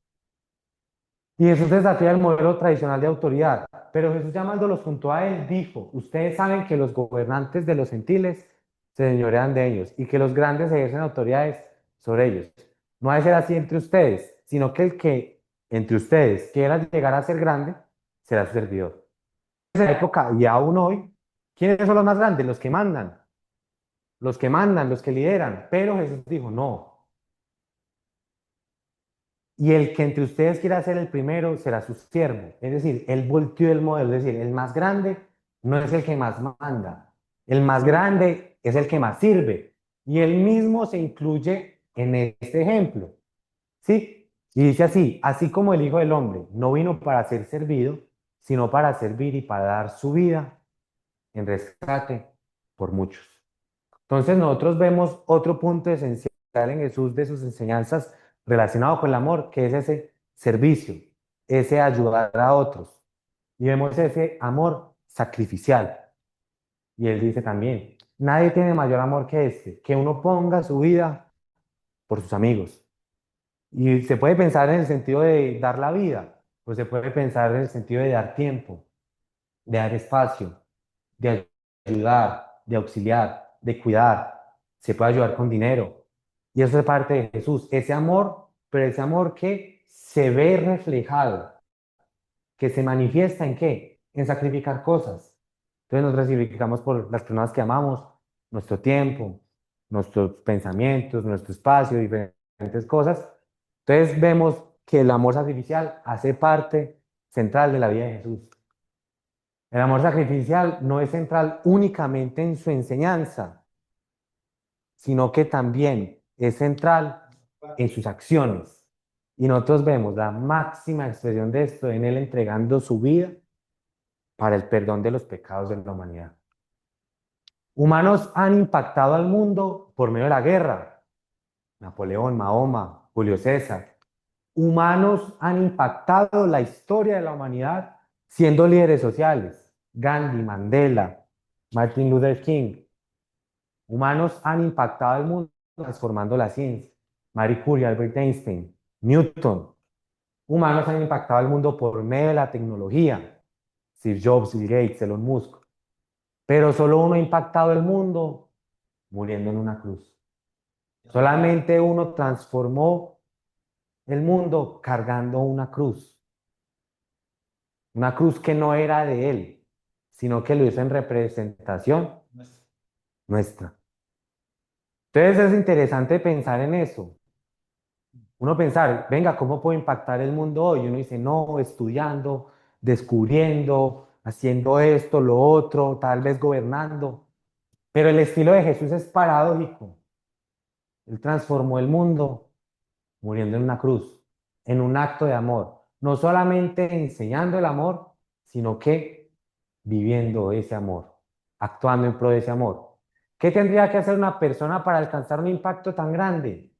Y Jesús desafía el modelo tradicional de autoridad, pero Jesús llamándolos junto a él dijo, ustedes saben que los gobernantes de los gentiles se señorean de ellos y que los grandes ejercen autoridades sobre ellos. No ha de ser así entre ustedes, sino que el que entre ustedes quiera llegar a ser grande, será su servidor. En esa época y aún hoy, ¿quiénes son los más grandes? Los que mandan, los que lideran. Pero Jesús dijo, no. Y el que entre ustedes quiera ser el primero será su siervo. Es decir, él volteó el modelo. Es decir, el más grande no es el que más manda. El más grande es el que más sirve. Y él mismo se incluye en este ejemplo. ¿Sí? Y dice así, así como el Hijo del Hombre no vino para ser servido, sino para servir y para dar su vida en rescate por muchos. Entonces nosotros vemos otro punto esencial en Jesús de sus enseñanzas relacionado con el amor, que es ese servicio, ese ayudar a otros. Y vemos ese amor sacrificial. Y él dice también, nadie tiene mayor amor que este, que uno ponga su vida por sus amigos. Y se puede pensar en el sentido de dar la vida, pues se puede pensar en el sentido de dar tiempo, de dar espacio, de ayudar, de auxiliar, de cuidar. Se puede ayudar con dinero. Y eso es parte de Jesús, ese amor, pero ese amor que se ve reflejado, que se manifiesta en qué? En sacrificar cosas. Entonces nos sacrificamos por las personas que amamos, nuestro tiempo, nuestros pensamientos, nuestro espacio, diferentes cosas. Entonces vemos que el amor sacrificial hace parte central de la vida de Jesús. El amor sacrificial no es central únicamente en su enseñanza, sino que también es central en sus acciones. Y nosotros vemos la máxima expresión de esto en él entregando su vida para el perdón de los pecados de la humanidad. Humanos han impactado al mundo por medio de la guerra. Napoleón, Mahoma, Julio César. Humanos han impactado la historia de la humanidad siendo líderes sociales. Gandhi, Mandela, Martin Luther King. Humanos han impactado el mundo transformando la ciencia. Marie Curie, Albert Einstein, Newton. Humanos han impactado el mundo por medio de la tecnología. Steve Jobs, Bill Gates, Elon Musk. Pero solo uno ha impactado el mundo muriendo en una cruz. Solamente uno transformó el mundo cargando una cruz. Una cruz que no era de él, sino que lo hizo en representación nuestra. Entonces es interesante pensar en eso. Uno pensar, venga, ¿cómo puedo impactar el mundo hoy? Y uno dice, no, estudiando, descubriendo, haciendo esto, lo otro, tal vez gobernando. Pero el estilo de Jesús es paradójico. Él transformó el mundo muriendo en una cruz, en un acto de amor. No solamente enseñando el amor, sino que viviendo ese amor, actuando en pro de ese amor. ¿Qué tendría que hacer una persona para alcanzar un impacto tan grande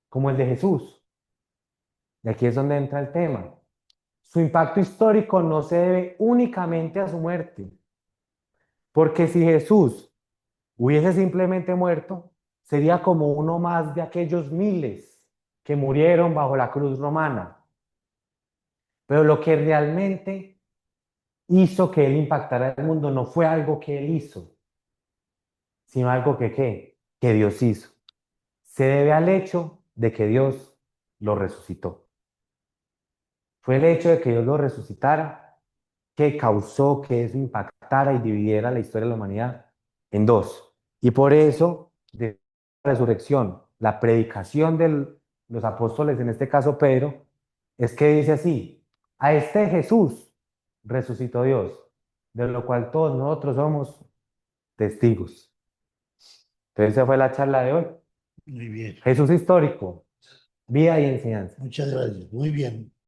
como el de Jesús? Y aquí es donde entra el tema. Su impacto histórico no se debe únicamente a su muerte, porque si Jesús hubiese simplemente muerto, sería como uno más de aquellos miles que murieron bajo la cruz romana. Pero lo que realmente hizo que él impactara el mundo no fue algo que él hizo, sino algo que Dios hizo. Se debe al hecho de que Dios lo resucitó. Fue el hecho de que Dios lo resucitara que causó que eso impactara y dividiera la historia de la humanidad en dos. Y por eso, de la resurrección, la predicación de los apóstoles, en este caso Pedro, es que dice así: a este Jesús resucitó Dios, de lo cual todos nosotros somos testigos. Entonces esa fue la charla de hoy. Muy bien. Jesús histórico, vida y enseñanza. Muchas gracias. Muy bien.